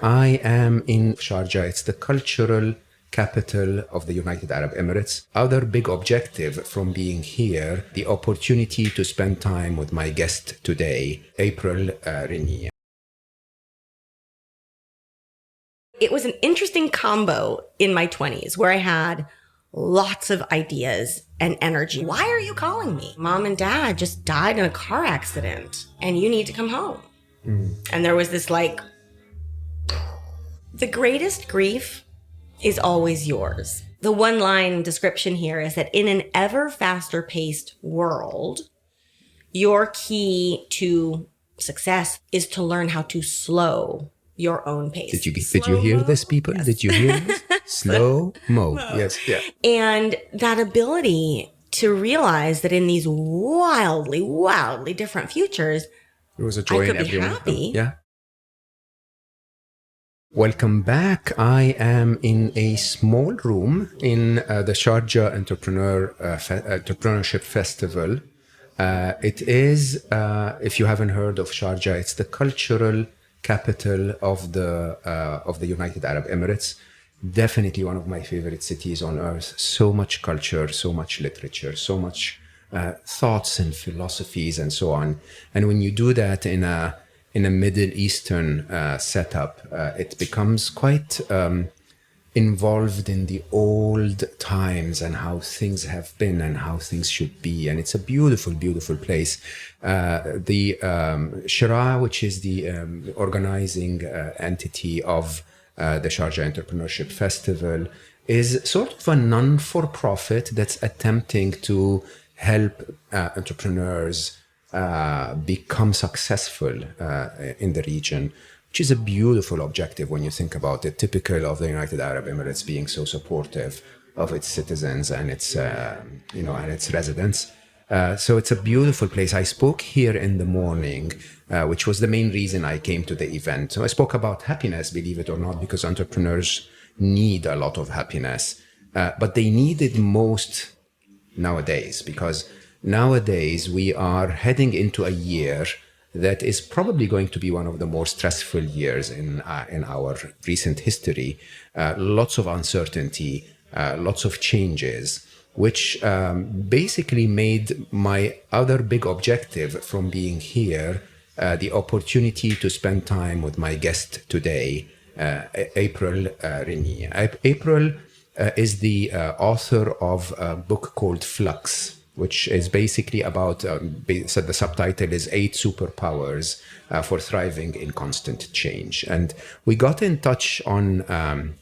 I am in Sharjah. It's the cultural capital of the United Arab Emirates. Other big objective from being here, the opportunity to spend time with my guest today, April Rinne. It was an interesting combo in my 20s where I had lots of ideas and energy. Why are you calling me? Mom and dad just died in a car accident and you need to come home. And there was this the greatest grief is always yours. The one line description here is that in an ever faster paced world, your key to success is to learn how to slow your own pace. Did you hear this, people? Yes. Did you hear this? Slow Mo. Yes, yeah. And that ability to realize that in these wildly, wildly different futures, there was a joy in everyone. Happy. Yeah. Welcome back. I am in a small room in the Sharjah Entrepreneurship Festival. It is, if you haven't heard of Sharjah, it's the cultural capital of the United Arab Emirates. Definitely one of my favorite cities on earth. So much culture, so much literature, so much thoughts and philosophies and so on. And when you do that in a Middle Eastern setup, it becomes quite involved in the old times and how things have been and how things should be. And it's a beautiful, beautiful place. The Shura, which is the organizing entity of the Sharjah Entrepreneurship Festival, is sort of a non-for-profit that's attempting to help entrepreneurs become successful in the region, which is a beautiful objective when you think about it, typical of the United Arab Emirates being so supportive of its citizens and its, and its residents. So it's a beautiful place. I spoke here in the morning, which was the main reason I came to the event. So I spoke about happiness, believe it or not, because entrepreneurs need a lot of happiness, but they need it most nowadays, because nowadays we are heading into a year that is probably going to be one of the more stressful years in our recent history. Lots of uncertainty, lots of changes, which basically made my other big objective from being here the opportunity to spend time with my guest today, April Rinne. April is the author of a book called Flux, which is basically about, so the subtitle is 8 Superpowers for Thriving in Constant Change. And we got in touch on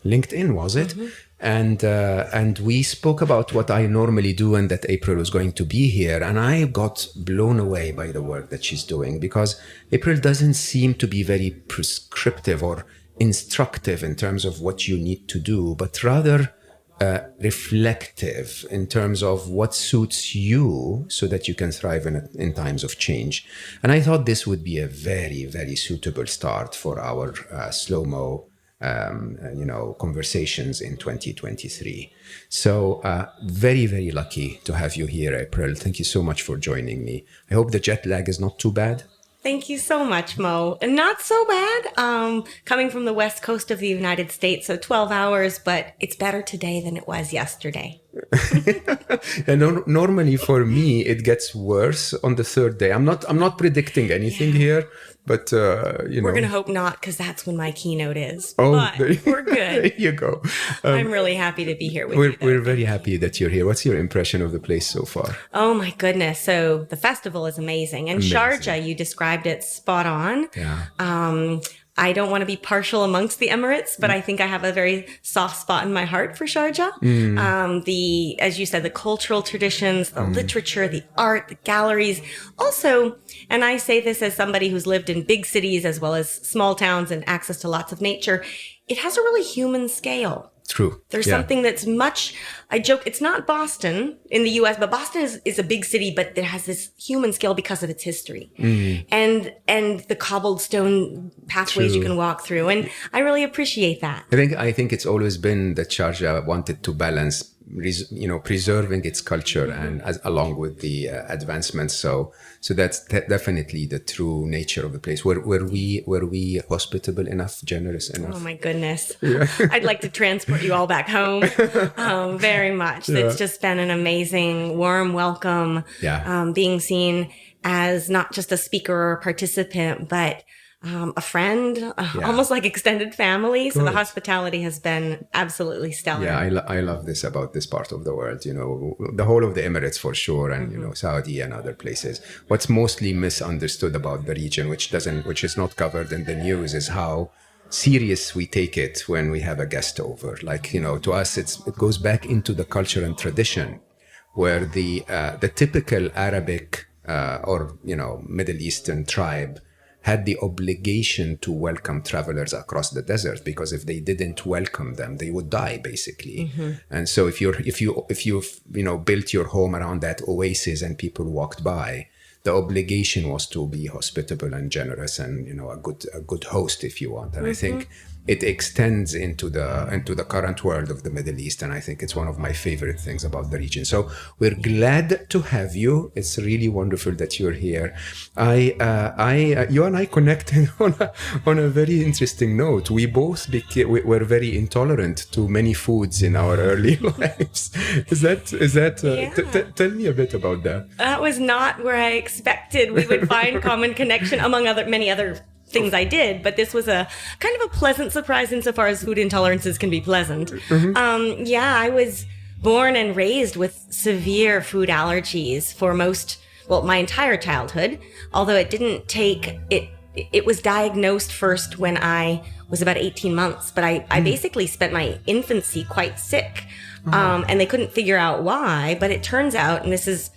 LinkedIn, was it? Mm-hmm. And we spoke about what I normally do and that April was going to be here. And I got blown away by the work that she's doing, because April doesn't seem to be very prescriptive or instructive in terms of what you need to do, but rather reflective in terms of what suits you so that you can thrive in times of change. And I thought this would be a very, very suitable start for our Slo Mo conversations in 2023. So very, very lucky to have you here, April. Thank you so much for joining me. I hope the jet lag is not too bad. Thank you so much, Mo. Not so bad. Coming from the west coast of the United States, so 12 hours, but it's better today than it was yesterday. And normally for me, it gets worse on the third day. I'm not predicting anything here, but we're going to hope not, because that's when my keynote is. Oh, but we're good. There you go. I'm really happy to be here with you. We're very happy that you're here. What's your impression of the place so far? Oh my goodness. So the festival is amazing. And Sharjah, you described it spot on. Yeah. I don't want to be partial amongst the Emirates, but I think I have a very soft spot in my heart for Sharjah. As you said, the cultural traditions, the literature, the art, the galleries. Also, and I say this as somebody who's lived in big cities as well as small towns and access to lots of nature, it has a really human scale. True. There's something that's I joke, it's not Boston in the US, but Boston is a big city, but it has this human scale because of its history and the cobblestone pathways you can walk through. And I really appreciate that. I think it's always been that Sharjah wanted to balance preserving its culture and along with the advancements. So that's definitely the true nature of the place. Were we hospitable enough, generous enough? Oh my goodness. I'd like to transport you all back home. Very much. Yeah. It's just been an amazing, warm welcome. Yeah. Being seen as not just a speaker or a participant, but a friend, almost like extended family. So the hospitality has been absolutely stellar. Yeah, I love this about this part of the world, the whole of the Emirates for sure, and Saudi and other places. What's mostly misunderstood about the region, which is not covered in the news, is how serious we take it when we have a guest over. Like, to us, it goes back into the culture and tradition, where the typical Arabic or Middle Eastern tribe had the obligation to welcome travelers across the desert, because if they didn't welcome them, they would die basically. And so if you've built your home around that oasis and people walked by, the obligation was to be hospitable and generous and a good host, if you want. And I think it extends into the current world of the Middle East, and I think it's one of my favorite things about the region. So we're glad to have you. It's really wonderful that you're here. You and I connected on a very interesting note. We both were very intolerant to many foods in our early lives. Is that? Tell me a bit about that. That was not where I expected we would find common connection among many other things I did, but this was a kind of a pleasant surprise insofar as food intolerances can be pleasant. I was born and raised with severe food allergies for my entire childhood, although it didn't take it. It was diagnosed first when I was about 18 months, but I basically spent my infancy quite sick, and they couldn't figure out why, but it turns out, and this is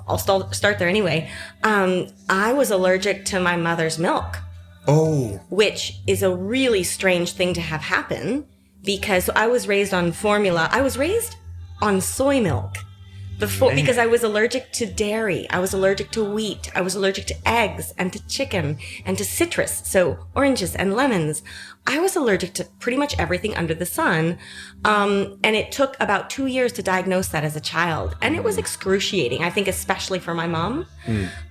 I'll start there anyway. I was allergic to my mother's milk. Oh. Which is a really strange thing to have happen, because I was raised on formula. I was raised on soy milk because I was allergic to dairy. I was allergic to wheat. I was allergic to eggs and to chicken and to citrus. So oranges and lemons. I was allergic to pretty much everything under the sun. And it took about 2 years to diagnose that as a child. And it was excruciating, I think, especially for my mom.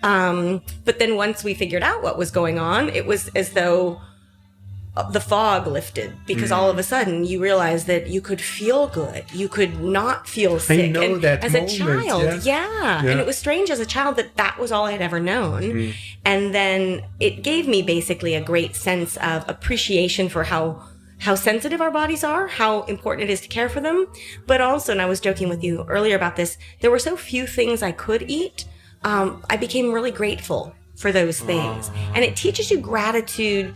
But then once we figured out what was going on, it was as though the fog lifted, because all of a sudden you realize that you could feel good. You could not feel sick. I know that as moment, a child. Yeah. And it was strange as a child that was all I had ever known. And then it gave me basically a great sense of appreciation for how sensitive our bodies are, how important it is to care for them. But also, and I was joking with you earlier about this, there were so few things I could eat. I became really grateful for those things. And it teaches you gratitude.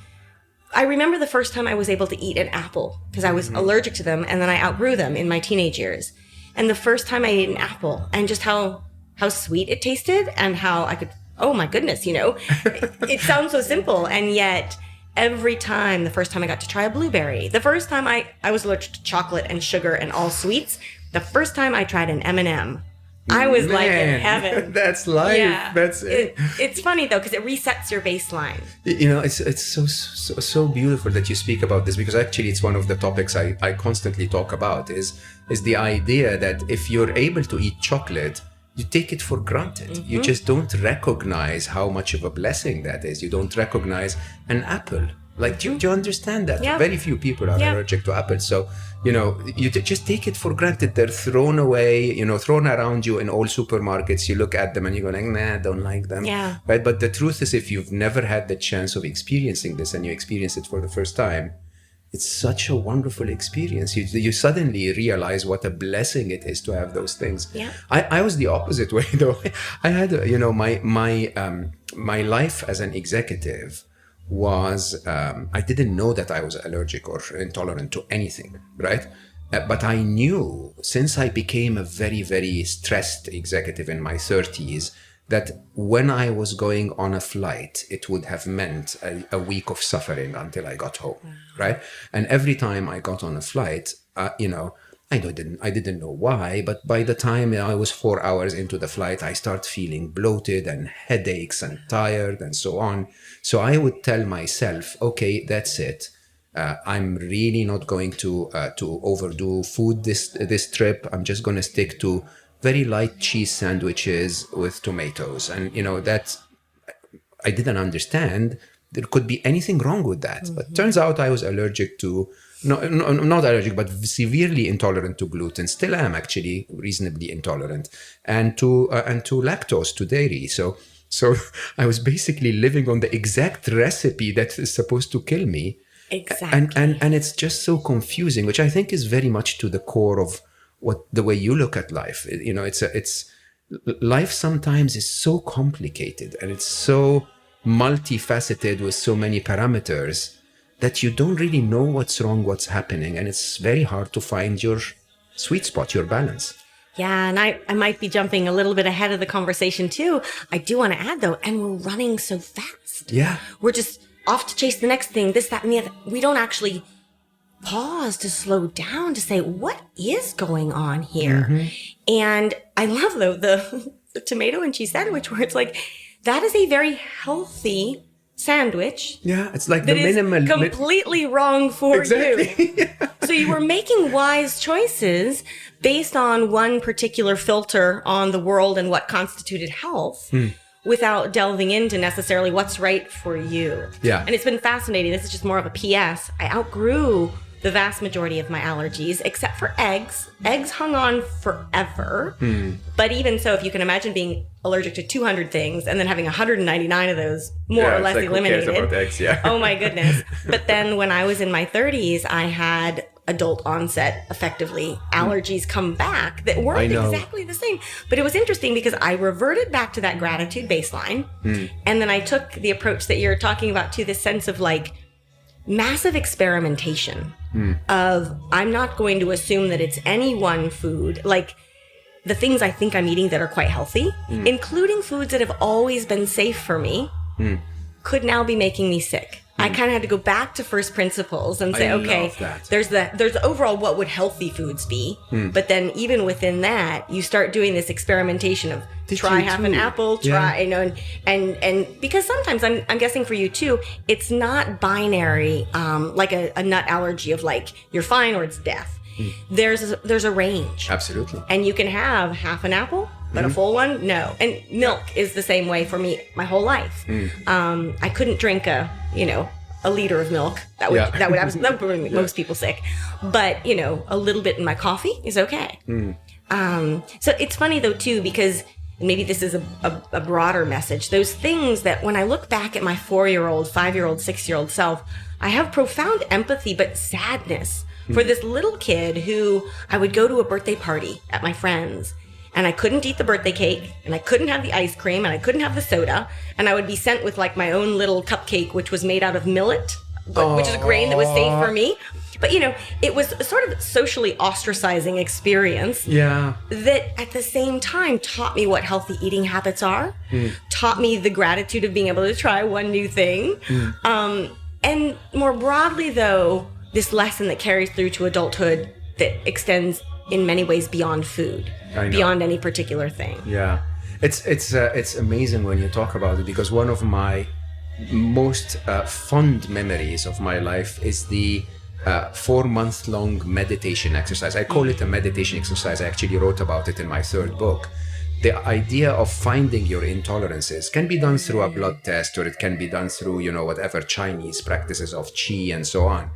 I remember the first time I was able to eat an apple because I was allergic to them, and then I outgrew them in my teenage years. And the first time I ate an apple, and just how sweet it tasted, and how I could, oh my goodness, it sounds so simple. And yet every time, the first time I got to try a blueberry, the first time I was allergic to chocolate and sugar and all sweets, the first time I tried an M&M, I was like in heaven. That's life. Yeah. That's it. It's funny though, because it resets your baseline. It's so beautiful that you speak about this, because actually it's one of the topics I constantly talk about is the idea that if you're able to eat chocolate, you take it for granted. You just don't recognize how much of a blessing that is. You don't recognize an apple. Like, do you understand that? Yeah. Very few people are allergic to apples. So, you just take it for granted. They're thrown away, thrown around you in all supermarkets. You look at them and you go like, nah, I don't like them. Yeah. Right? But the truth is, if you've never had the chance of experiencing this and you experience it for the first time, it's such a wonderful experience. You suddenly realize what a blessing it is to have those things. Yeah. I was the opposite way though. I had, my life as an executive was, I didn't know that I was allergic or intolerant to anything, right? But I knew, since I became a very, very stressed executive in my 30s, that when I was going on a flight, it would have meant a week of suffering until I got home, right? And every time I got on a flight, I didn't know why, but by the time I was 4 hours into the flight, I start feeling bloated and headaches and tired and so on. So I would tell myself, okay, that's it. I'm really not going to overdo food this trip. I'm just going to stick to very light cheese sandwiches with tomatoes. And, that's, I didn't understand there could be anything wrong with that. Mm-hmm. But turns out I was allergic to, no, not allergic, but severely intolerant to gluten. Still am actually reasonably intolerant, and to lactose, to dairy. So I was basically living on the exact recipe that is supposed to kill me. Exactly. And it's just so confusing, which I think is very much to the core of the way you look at life. It's life sometimes is so complicated and it's so multifaceted with so many parameters that you don't really know what's wrong, what's happening. And it's very hard to find your sweet spot, your balance. Yeah, and I might be jumping a little bit ahead of the conversation too. I do want to add though, and we're running so fast. Yeah. We're just off to chase the next thing, this, that, and the other. We don't actually pause to slow down to say, what is going on here? Mm-hmm. And I love though the tomato and cheese sandwich where it's like, that is a very healthy sandwich. Yeah, it's like the minimal. Completely wrong for you. Yeah. So you were making wise choices based on one particular filter on the world and what constituted health. Without delving into necessarily what's right for you. Yeah. And it's been fascinating. This is just more of a PS. I outgrew the vast majority of my allergies, except for eggs. Eggs hung on forever. But even so, if you can imagine being allergic to 200 things and then having 199 of those more or less eliminated. Who cares about eggs? Yeah. Oh my goodness. But then when I was in my 30s, I had adult onset, effectively, allergies come back that weren't exactly the same. But it was interesting because I reverted back to that gratitude baseline. And then I took the approach that you're talking about to this sense of like massive experimentation of I'm not going to assume that it's any one food. Like the things I think I'm eating that are quite healthy, including foods that have always been safe for me, could now be making me sick. I kind of had to go back to first principles and say, okay, there's the overall what would healthy foods be, but then even within that, you start doing this experimentation of try half an apple, and because sometimes I'm guessing for you too, it's not binary, like a nut allergy of like you're fine or it's death. There's a range. Absolutely. And you can have half an apple, but a full one, no. And milk is the same way for me my whole life. I couldn't drink a liter of milk. That would bring most people sick. But, a little bit in my coffee is okay. So it's funny though too, because maybe this is a broader message. Those things that when I look back at my 4-year-old, 5-year-old, 6-year-old self, I have profound empathy, but sadness for this little kid who I would go to a birthday party at my friend's and I couldn't eat the birthday cake and I couldn't have the ice cream and I couldn't have the soda. And I would be sent with like my own little cupcake, which was made out of millet, which is a grain that was safe for me. But, it was a sort of socially ostracizing experience. Yeah. That at the same time taught me what healthy eating habits are, taught me the gratitude of being able to try one new thing. And more broadly, though, this lesson that carries through to adulthood that extends in many ways beyond food, beyond any particular thing. Yeah. It's amazing when you talk about it, because one of my most fond memories of my life is the 4-month-long meditation exercise. I call it a meditation exercise. I actually wrote about it in my 3rd book. The idea of finding your intolerances can be done through a blood test, or it can be done through, whatever Chinese practices of qi and so on.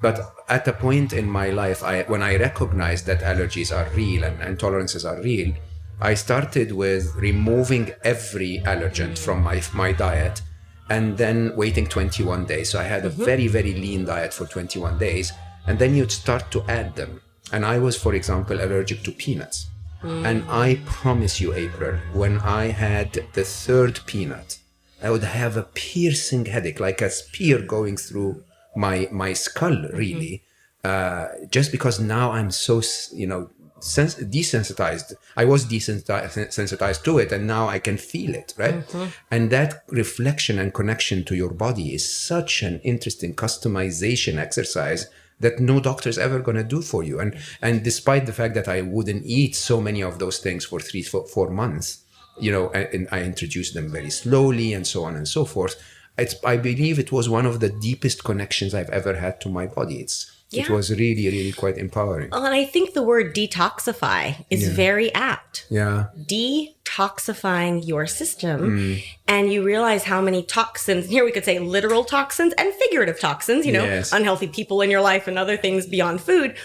But at a point in my life, when I recognized that allergies are real and intolerances are real, I started with removing every allergen from my diet and then waiting 21 days. So I had a very, very lean diet for 21 days. And then you'd start to add them. And I was, for example, allergic to peanuts. And I promise you, April, when I had the 3rd peanut, I would have a piercing headache, like a spear going through my skull, really, just because now I'm so, desensitized. I was desensitized to it, and now I can feel it, right? And that reflection and connection to your body is such an interesting customization exercise that no doctor's ever going to do for you. And despite the fact that I wouldn't eat so many of those things for 3-4 months, and I introduced them very slowly and so on and so forth, I believe it was one of the deepest connections I've ever had to my body. It was really, really quite empowering. Well, and I think the word detoxify is very apt. Yeah. Detoxifying your system. And you realize how many toxins, here we could say literal toxins and figurative toxins, you know, unhealthy people in your life and other things beyond food.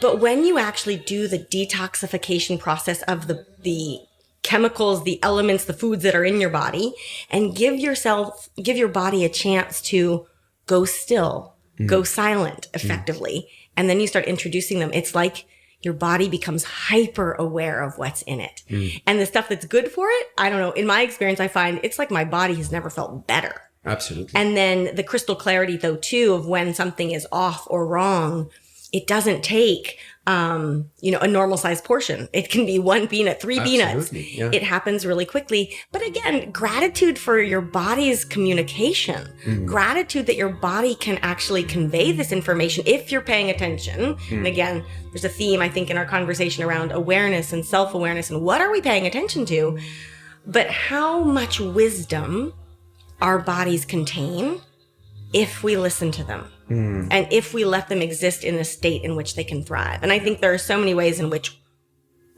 But when you actually do the detoxification process of the chemicals, the elements, the foods that are in your body, and give your body a chance to go still, go silent effectively. And then you start introducing them. It's like your body becomes hyper aware of what's in it. And the stuff that's good for it, I don't know. In my experience, I find it's like my body has never felt better. Absolutely. And then the crystal clarity though, too, of when something is off or wrong, it doesn't take, a normal sized portion. It can be one peanut, three peanuts. Yeah. It happens really quickly. But again, gratitude for your body's communication, gratitude that your body can actually convey this information if you're paying attention. And again, there's a theme, I think, in our conversation around awareness and self-awareness and what are we paying attention to? But how much wisdom our bodies contain if we listen to them. And if we let them exist in a state in which they can thrive. And I think there are so many ways in which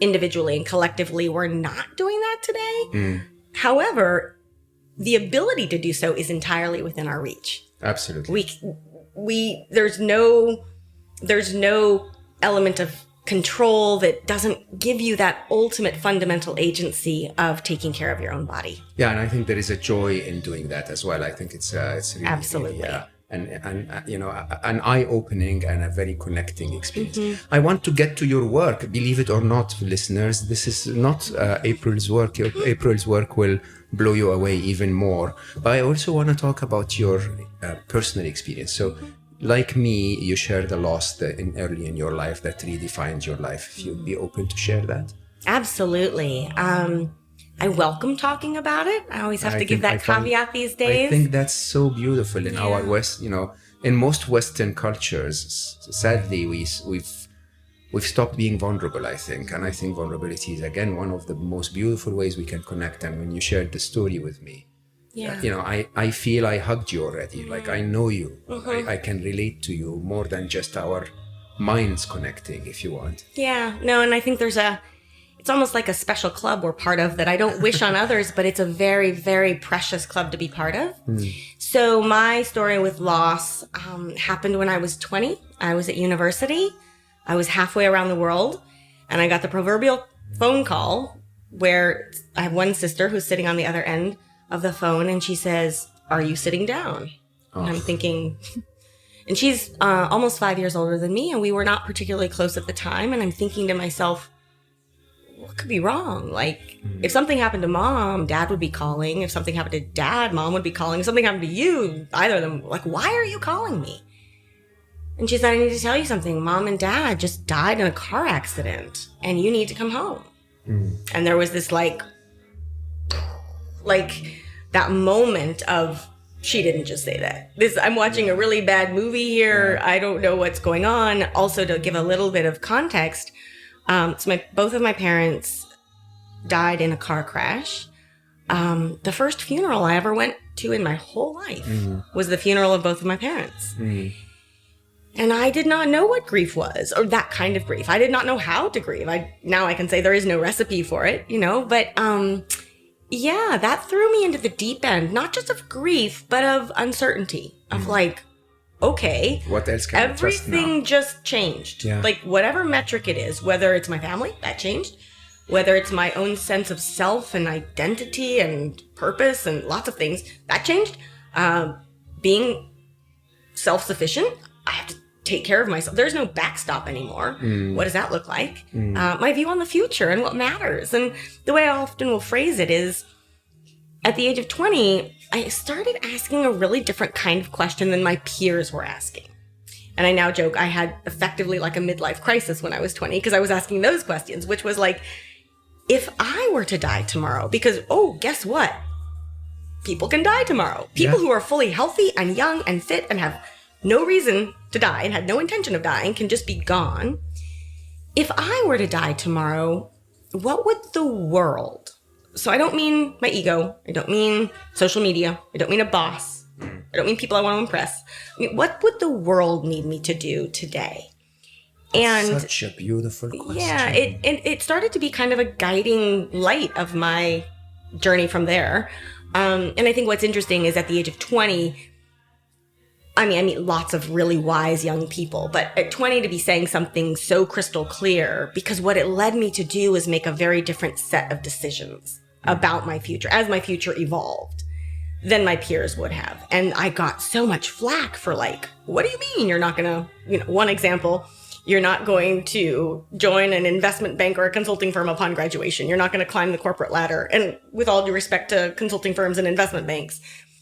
individually and collectively we're not doing that today. However, the ability to do so is entirely within our reach. Absolutely. There's no element of control that doesn't give you that ultimate fundamental agency of taking care of your own body. Yeah, and I think there is a joy in doing that as well. I think it's really, absolutely. Really, and an eye-opening and a very connecting experience. I want to get to your work. Believe it or not, listeners, this is not April's work. April's work will blow you away even more. But I also want to talk about your personal experience. So, like me, you shared a loss early in your life that redefined your life. If you'd be open to share that. Absolutely. I welcome talking about it. I always have to give that caveat these days. I think that's so beautiful in our West, in most Western cultures, sadly, we've stopped being vulnerable, I think. And I think vulnerability is, again, one of the most beautiful ways we can connect. And when you shared the story with me, I feel I hugged you already. Like, I know you. I can relate to you more than just our minds connecting, if you want. Yeah, no, and I think it's almost like a special club we're part of that I don't wish on others, but it's a very, very precious club to be part of. So my story with loss happened when I was 20. I was at university. I was halfway around the world, and I got the proverbial phone call where I have one sister who's sitting on the other end of the phone, and she says, "Are you sitting down?" And I'm thinking, and she's almost 5 years older than me, and we were not particularly close at the time, and I'm thinking to myself, what could be wrong? Like, if something happened to mom, dad would be calling. If something happened to dad, mom would be calling. If something happened to you, either of them, like, why are you calling me? And she said, I need to tell you something. Mom and dad just died in a car accident, and you need to come home. And there was this like that moment of, she didn't just say that. I'm watching a really bad movie here. I don't know what's going on. Also, to give a little bit of context, so both of my parents died in a car crash. The first funeral I ever went to in my whole life was the funeral of both of my parents. And I did not know what grief was, or that kind of grief. I did not know how to grieve. Now I can say there is no recipe for it, but that threw me into the deep end, not just of grief, but of uncertainty, of like, okay, what else can everything just changed. Like, whatever metric it is, whether it's my family, that changed, whether it's my own sense of self and identity and purpose and lots of things, that changed. Being self-sufficient, I have to take care of myself. There's no backstop anymore. What does that look like? My view on the future and what matters. And the way I often will phrase it is, at the age of 20, I started asking a really different kind of question than my peers were asking. And I now joke I had effectively like a midlife crisis when I was 20 because I was asking those questions, which was like, if I were to die tomorrow, because, guess what? People can die tomorrow. People who are fully healthy and young and fit and have no reason to die and had no intention of dying can just be gone. If I were to die tomorrow, what would the world So I don't mean my ego. I don't mean social media. I don't mean a boss. I don't mean people I want to impress. I mean, what would the world need me to do today? And such a beautiful question. yeah, it started to be kind of a guiding light of my journey from there. And I think what's interesting is at the age of 20, I meet lots of really wise young people, but at 20 to be saying something so crystal clear, because what it led me to do is make a very different set of decisions about my future as my future evolved than my peers would have. And I got so much flack for like, what do you mean you're not going to, one example, you're not going to join an investment bank or a consulting firm upon graduation. You're not going to climb the corporate ladder. And with all due respect to consulting firms and investment banks,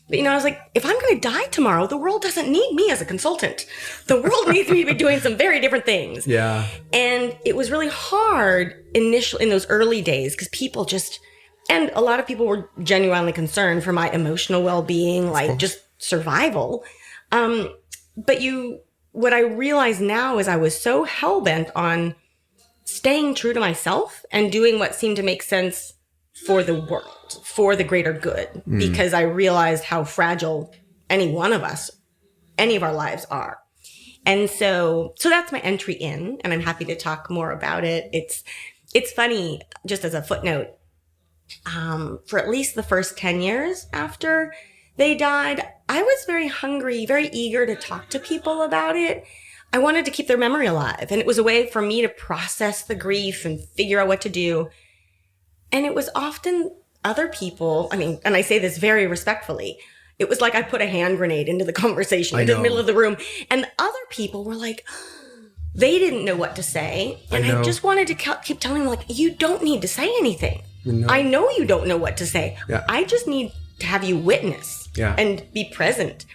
but, I was like, if I'm going to die tomorrow, the world doesn't need me as a consultant. The world needs me to be doing some very different things. Yeah. And it was really hard initially in those early days because people and a lot of people were genuinely concerned for my emotional well-being, like just survival. But what I realize now is I was so hell-bent on staying true to myself and doing what seemed to make sense for the world, for the greater good, because I realized how fragile any one of us, any of our lives are. And so that's my entry in, and I'm happy to talk more about it. It's funny, just as a footnote, for at least the first 10 years after they died, I was very hungry, very eager to talk to people about it. I wanted to keep their memory alive, and it was a way for me to process the grief and figure out what to do. And it was often other people, and I say this very respectfully, it was like I put a hand grenade into the conversation in the middle of the room. And other people were like, they didn't know what to say. And I just wanted to keep telling them, like, you don't need to say anything. I know you don't know what to say. Yeah. I just need to have you witness and be present.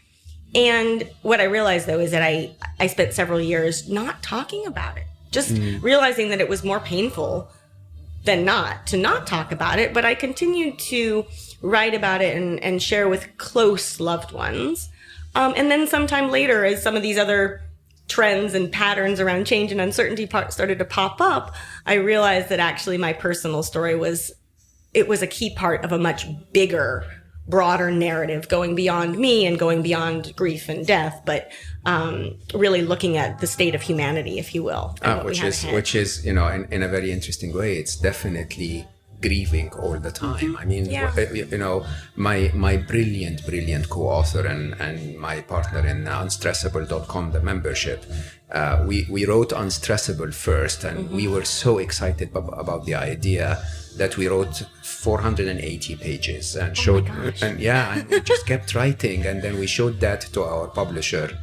And what I realized, though, is that I spent several years not talking about it, just realizing that it was more painful than not to not talk about it. But I continued to write about it and share with close loved ones. And then sometime later, as some of these other trends and patterns around change and uncertainty started to pop up, I realized that actually my personal story was a key part of a much bigger, broader narrative going beyond me and going beyond grief and death, but really looking at the state of humanity, if you will. Which is, in a very interesting way, it's definitely grieving all the time. My brilliant co-author and my partner in unstressable.com, the membership, we wrote Unstressable first, and we were so excited about the idea that we wrote 480 pages and showed, and we just kept writing, and then we showed that to our publisher,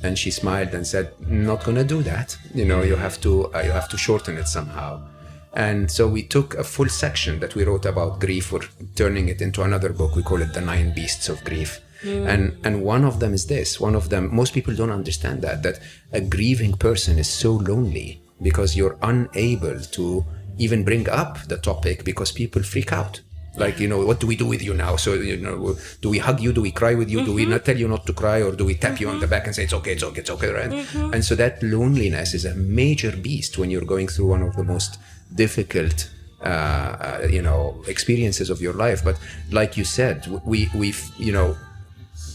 and she smiled and said, "Not gonna do that. You have to shorten it somehow." And so we took a full section that we wrote about grief. We're turning it into another book. We call it The 9 Beasts of Grief. And one of them is this. One of them, most people don't understand that a grieving person is so lonely because you're unable to even bring up the topic because people freak out. Like, what do we do with you now? So, do we hug you? Do we cry with you? Do we not tell you not to cry? Or do we tap you on the back and say, it's okay, right? And so that loneliness is a major beast when you're going through one of the most difficult, experiences of your life. But like you said, we've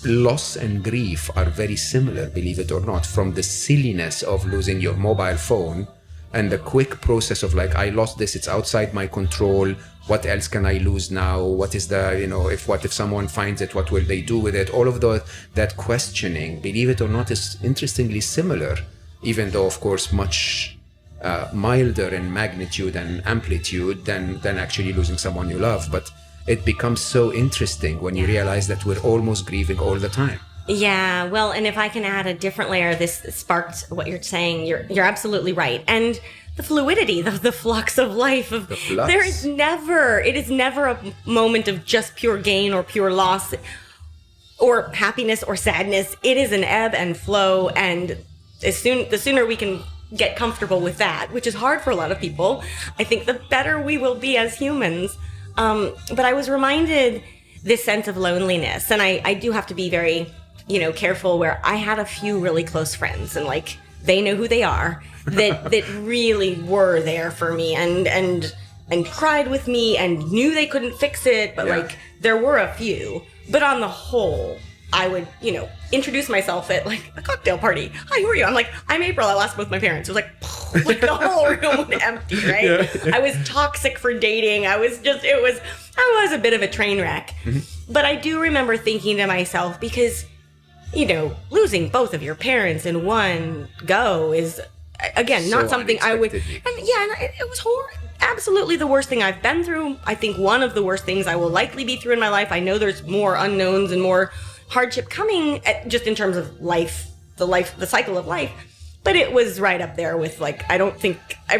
loss and grief are very similar, believe it or not, from the silliness of losing your mobile phone and the quick process of like, I lost this, it's outside my control. What else can I lose now? What is if someone finds it, what will they do with it? All of that questioning, believe it or not, is interestingly similar, even though, of course, much milder in magnitude and amplitude than actually losing someone you love. But it becomes so interesting when you realize that we're almost grieving all the time. Yeah, well, and if I can add a different layer, this sparked what you're saying. You're absolutely right. And the fluidity, the flux of life. It is never a moment of just pure gain or pure loss or happiness or sadness. It is an ebb and flow. And the sooner we can get comfortable with that, which is hard for a lot of people, I think the better we will be as humans. But I was reminded this sense of loneliness. And I do have to be very careful, where I had a few really close friends, and like they know who they are, that really were there for me and and cried with me and knew they couldn't fix it, but like there were a few. But on the whole, I would, introduce myself at like a cocktail party. Hi, who are you? I'm like, I'm April. I lost both my parents. It was like the whole room was empty, right? I was toxic for dating. I was a bit of a train wreck. But I do remember thinking to myself, because, losing both of your parents in one go is, again, not something I would. And it was horrible. Absolutely the worst thing I've been through. I think one of the worst things I will likely be through in my life. I know there's more unknowns and more hardship coming, just in terms of life, the cycle of life. But it was right up there with like, I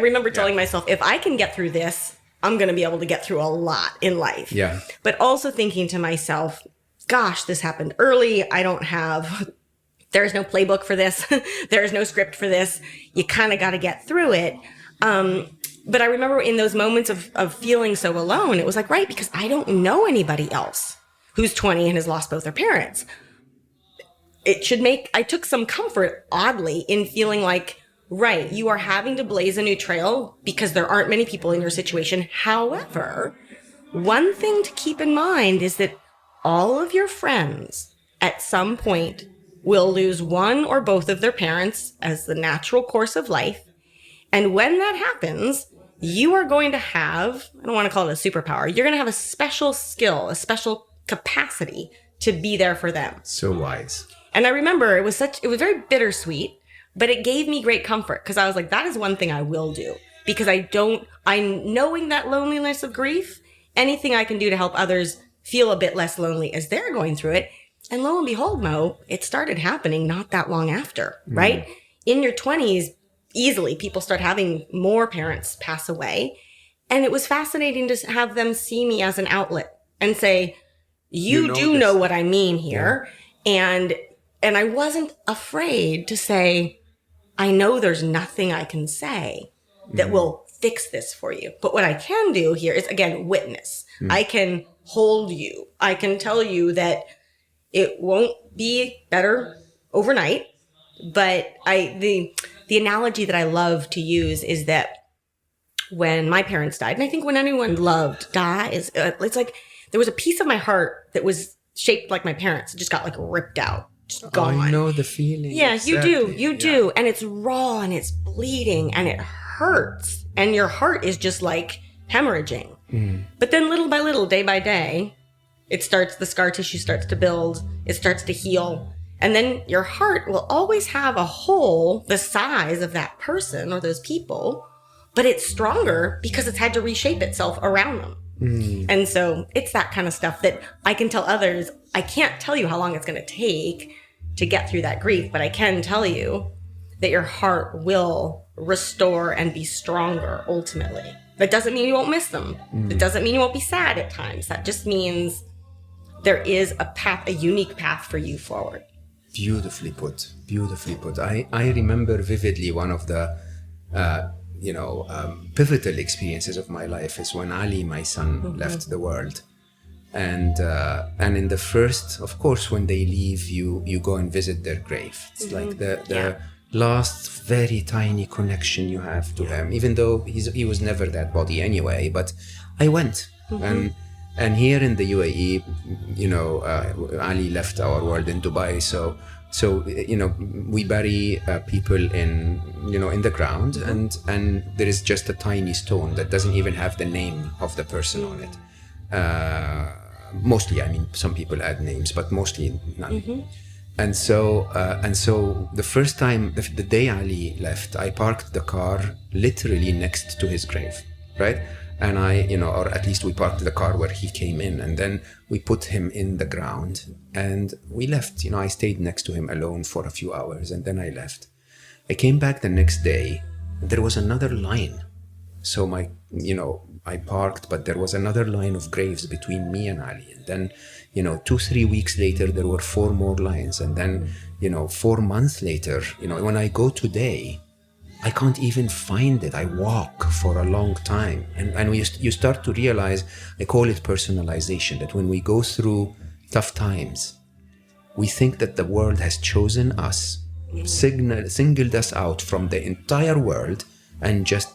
remember telling myself, if I can get through this, I'm going to be able to get through a lot in life. Yeah. But also thinking to myself, gosh, this happened early. There's no playbook for this. There's no script for this. You kind of got to get through it. But I remember in those moments of feeling so alone, it was like, right, because I don't know anybody else who's 20 and has lost both their parents. I took some comfort, oddly, in feeling like, right, you are having to blaze a new trail because there aren't many people in your situation. However, one thing to keep in mind is that all of your friends at some point will lose one or both of their parents as the natural course of life. And when that happens, you are going to have, I don't want to call it a superpower, you're going to have a special skill, a special capacity to be there for them. So wise. And I remember it was very bittersweet, but it gave me great comfort because I was like, that is one thing I will do, because I'm knowing that loneliness of grief, anything I can do to help others feel a bit less lonely as they're going through it. And lo and behold, Mo, it started happening not that long after, right? In your 20s, easily people start having more parents pass away. And it was fascinating to have them see me as an outlet and say, you do know what I mean here. Yeah. And I wasn't afraid to say, I know there's nothing I can say that will fix this for you. But what I can do here is, again, witness. I can hold you. I can tell you that it won't be better overnight. But the analogy that I love to use is that when my parents died, and I think when anyone loved dies, it's like there was a piece of my heart that was shaped like my parents. It just got like ripped out, just gone. I know the feeling. Yeah, exactly. You do. And it's raw and it's bleeding and it hurts. And your heart is just like hemorrhaging. But then little by little, day by day, the scar tissue starts to build. It starts to heal. And then your heart will always have a hole the size of that person or those people, but it's stronger because it's had to reshape itself around them. And so it's that kind of stuff that I can tell others. I can't tell you how long it's going to take to get through that grief, but I can tell you that your heart will restore and be stronger ultimately. That doesn't mean you won't miss them. It doesn't mean you won't be sad at times. That just means there is a unique path for you forward. Beautifully put. Beautifully put. I remember vividly one of the pivotal experiences of my life is when Ali, my son, left the world. And in the first, of course, when they leave, you go and visit their grave. It's like the last very tiny connection you have to him, even though he was never that body anyway. But I went. And here in the UAE, Ali left our world in Dubai. So we bury people in the ground, and there is just a tiny stone that doesn't even have the name of the person on it. Mostly, I mean, some people add names, but mostly none. And so the first time, the day Ali left, I parked the car literally next to his grave, right? And or at least we parked the car where he came in, and then we put him in the ground and we left. I stayed next to him alone for a few hours and then I left. I came back the next day and there was another line. So I parked, but there was another line of graves between me and Ali. And then, 2-3 weeks later, there were 4 more lines. And then, 4 months later, when I go today, I can't even find it. I walk for a long time. And you start to realize, I call it personalization, that when we go through tough times, we think that the world has chosen us, singled us out from the entire world, and just,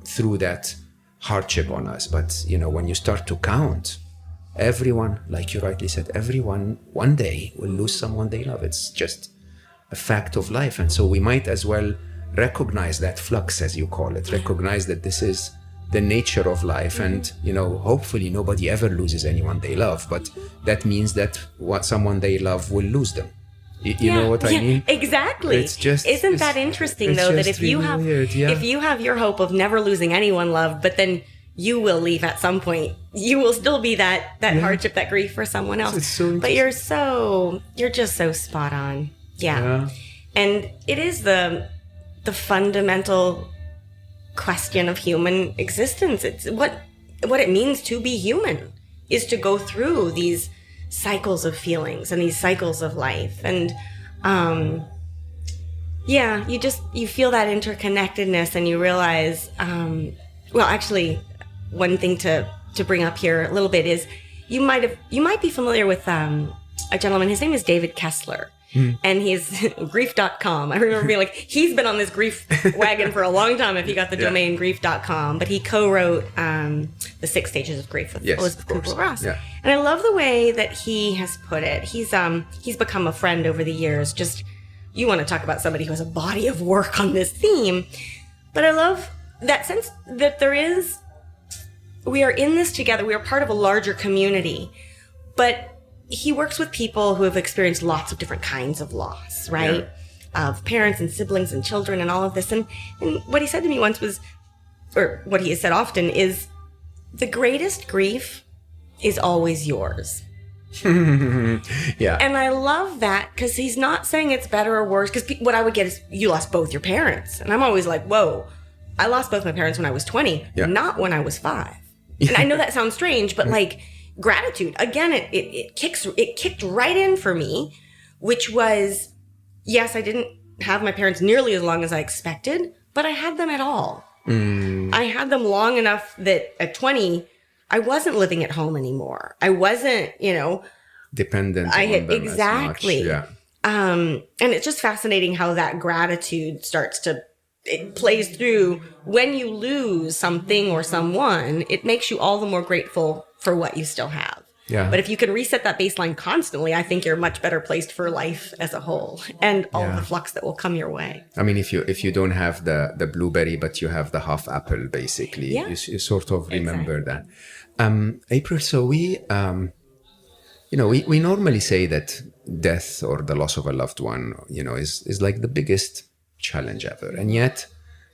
through that hardship on us. But, you know, when you start to count, everyone, like you rightly said, everyone one day will lose someone they love. It's just a fact of life. And so we might as well recognize that flux, as you call it, recognize that this is the nature of life. And, you know, hopefully nobody ever loses anyone they love, but that means that someone they love will lose them. You know what I mean? Exactly. It's just, isn't that interesting though, that if you have, if you have your hope of never losing anyone loved, but then you will leave at some point, you will still be that hardship, that grief for someone else. But you're just so spot on. Yeah. And it is the fundamental question of human existence. It's what it means to be human, is to go through these cycles of feelings and these cycles of life. And you feel that interconnectedness, and you realize, well, actually, one thing to bring up here a little bit is you might be familiar with a gentleman. His name is David Kessler. And he's grief.com. I remember being like, he's been on this grief wagon for a long time if you got the domain grief.com. But he co-wrote The 6 Stages of Grief with Elizabeth Kubler-Ross. Yeah. And I love the way that he has put it. He's become a friend over the years. Just, you want to talk about somebody who has a body of work on this theme. But I love that sense that we are in this together. We are part of a larger community. But he works with people who have experienced lots of different kinds of loss, right? Yeah. Of parents and siblings and children and all of this. And what he said to me once was, or what he has said often is, the greatest grief is always yours. Yeah. And I love that, because he's not saying it's better or worse. Because what I would get is, you lost both your parents. And I'm always like, whoa, I lost both my parents when I was 20, not when I was 5. And I know that sounds strange, but like, gratitude, again, it kicked right in for me, which was, yes, I didn't have my parents nearly as long as I expected, but I had them at all. I had them long enough that at 20, I wasn't living at home anymore. I wasn't, dependent on them exactly. As much. And it's just fascinating how that gratitude it plays through when you lose something or someone. It makes you all the more grateful for what you still have. Yeah. But if you can reset that baseline constantly, I think you're much better placed for life as a whole and all the flux that will come your way. I mean, if you don't have the blueberry, but you have the half apple, basically, you sort of remember that. April, so we normally say that death or the loss of a loved one, is like the biggest challenge ever. And yet,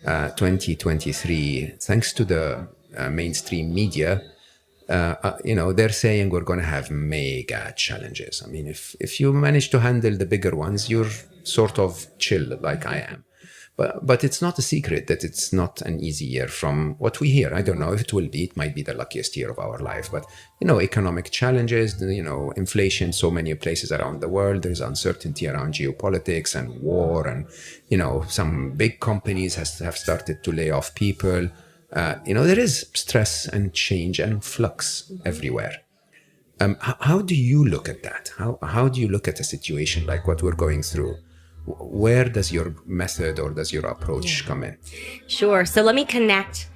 2023, thanks to the mainstream media, they're saying we're going to have mega challenges. I mean, if you manage to handle the bigger ones, you're sort of chill like I am. But it's not a secret that it's not an easy year from what we hear. I don't know if it will be. It might be the luckiest year of our life. But, economic challenges, inflation, so many places around the world. There's uncertainty around geopolitics and war. And, some big companies have started to lay off people. There is stress and change and flux everywhere. How do you look at that? How do you look at a situation like what we're going through? Where does your method or does your approach come in? Sure. So let me connect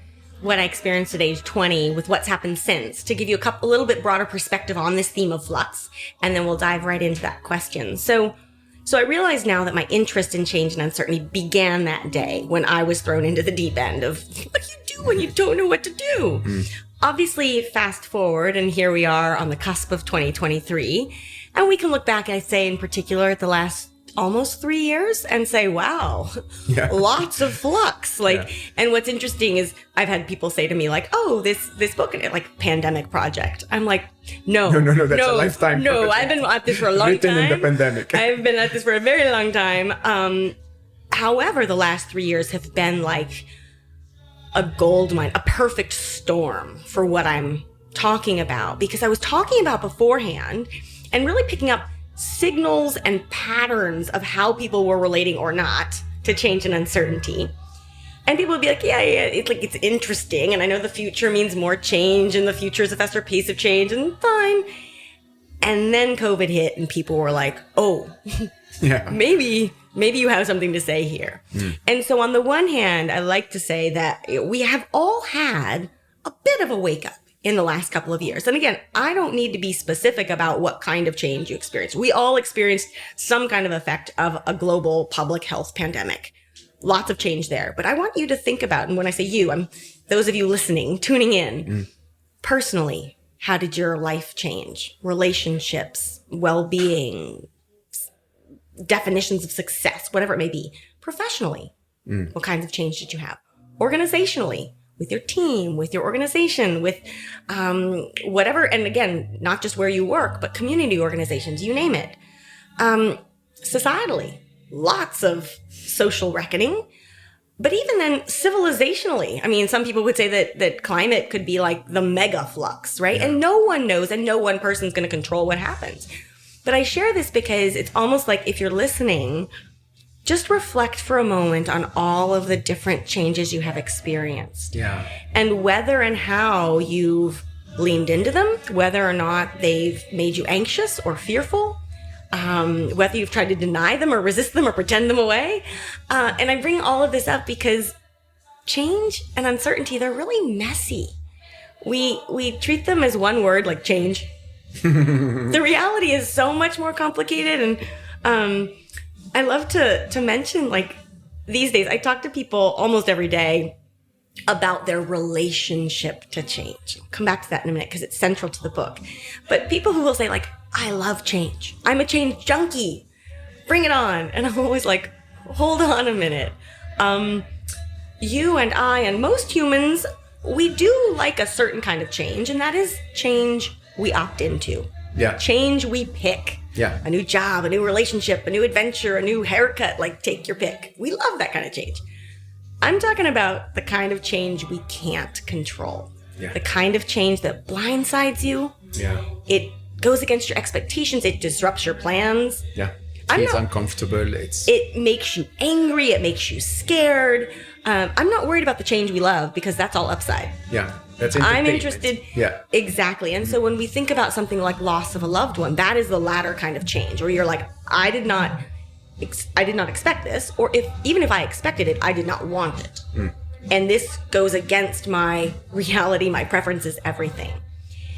what I experienced at age 20 with what's happened since to give you a little bit broader perspective on this theme of flux, and then we'll dive right into that question. So I realize now that my interest in change and uncertainty began that day when I was thrown into the deep end of what do you do when you don't know what to do? Obviously, fast forward, and here we are on the cusp of 2023, and we can look back, I say in particular, at the last almost 3 years and say, wow, lots of flux. And what's interesting is I've had people say to me like, oh, this book, like Pandemic Project. I'm like, no, that's a lifetime project. I've been at this for a long time. In the pandemic. I've been at this for a very long time. However, the last 3 years have been like a gold mine, a perfect storm for what I'm talking about, because I was talking about beforehand and really picking up signals and patterns of how people were relating or not to change and uncertainty. And people would be like, it's interesting. And I know the future means more change and the future is a faster pace of change and fine. And then COVID hit and people were like, oh, maybe you have something to say here. And so on the one hand, I like to say that we have all had a bit of a wake up in the last couple of years. And again, I don't need to be specific about what kind of change you experienced. We all experienced some kind of effect of a global public health pandemic. Lots of change there. But I want you to think about, and when I say you, I'm those of you listening, tuning in, personally, how did your life change? Relationships, well-being, definitions of success, whatever it may be. Professionally, what kinds of change did you have? Organizationally, with your team, with your organization, with whatever. And again, not just where you work, but community organizations, you name it. Societally, lots of social reckoning. But even then, civilizationally, I mean, some people would say that climate could be like the mega flux, right? Yeah. And no one knows, and no one person's going to control what happens. But I share this because it's almost like if you're listening, just reflect for a moment on all of the different changes you have experienced. Yeah. And whether and how you've leaned into them, whether or not they've made you anxious or fearful, whether you've tried to deny them or resist them or pretend them away. And I bring all of this up because change and uncertainty, they're really messy. We treat them as one word, like change. The reality is so much more complicated. And I love to mention, like, these days, I talk to people almost every day about their relationship to change. I'll come back to that in a minute because it's central to the book. But people who will say, like, I love change. I'm a change junkie. Bring it on. And I'm always like, hold on a minute. You and I and most humans, we do like a certain kind of change, and that is change we opt into. Yeah. Change we pick. Yeah. A new job, a new relationship, a new adventure, a new haircut, like take your pick. We love that kind of change. I'm talking about the kind of change we can't control. Yeah. The kind of change that blindsides you. Yeah. It goes against your expectations. It disrupts your plans. Yeah. It's uncomfortable. It makes you angry. It makes you scared. I'm not worried about the change we love because that's all upside. Yeah. That's I'm interested. Yeah. Exactly. And so when we think about something like loss of a loved one, that is the latter kind of change where you're like, I did not expect this, or even if I expected it, I did not want it. And this goes against my reality, my preferences, everything.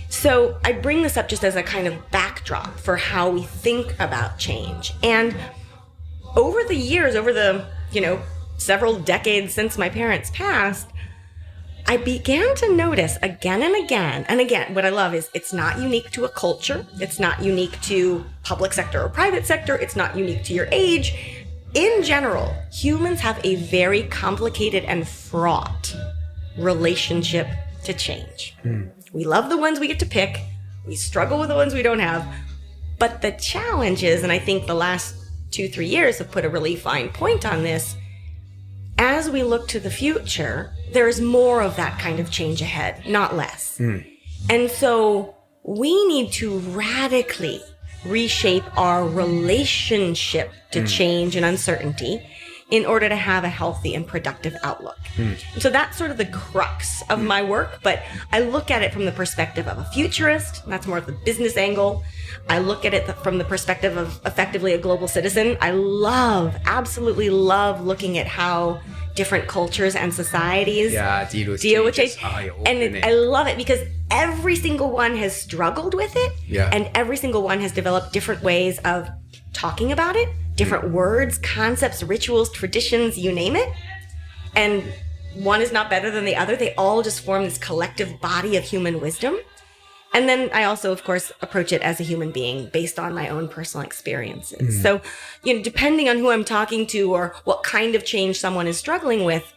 So I bring this up just as a kind of backdrop for how we think about change. And over the years, over the, several decades since my parents passed, I began to notice again and again, what I love is it's not unique to a culture. It's not unique to public sector or private sector. It's not unique to your age. In general, humans have a very complicated and fraught relationship to change. We love the ones we get to pick. We struggle with the ones we don't have. But the challenge is, and I think the last 2-3 years have put a really fine point on this, as we look to the future, there's more of that kind of change ahead, not less. And so we need to radically reshape our relationship to change and uncertainty in order to have a healthy and productive outlook. So that's sort of the crux of my work, but I look at it from the perspective of a futurist. That's more of the business angle. I look at it from the perspective of effectively a global citizen. I absolutely love looking at how different cultures and societies deal with change. And I love it because every single one has struggled with it. Yeah. And every single one has developed different ways of talking about it, different words, concepts, rituals, traditions, you name it. And one is not better than the other. They all just form this collective body of human wisdom. And then I also, of course, approach it as a human being based on my own personal experiences. So, depending on who I'm talking to or what kind of change someone is struggling with,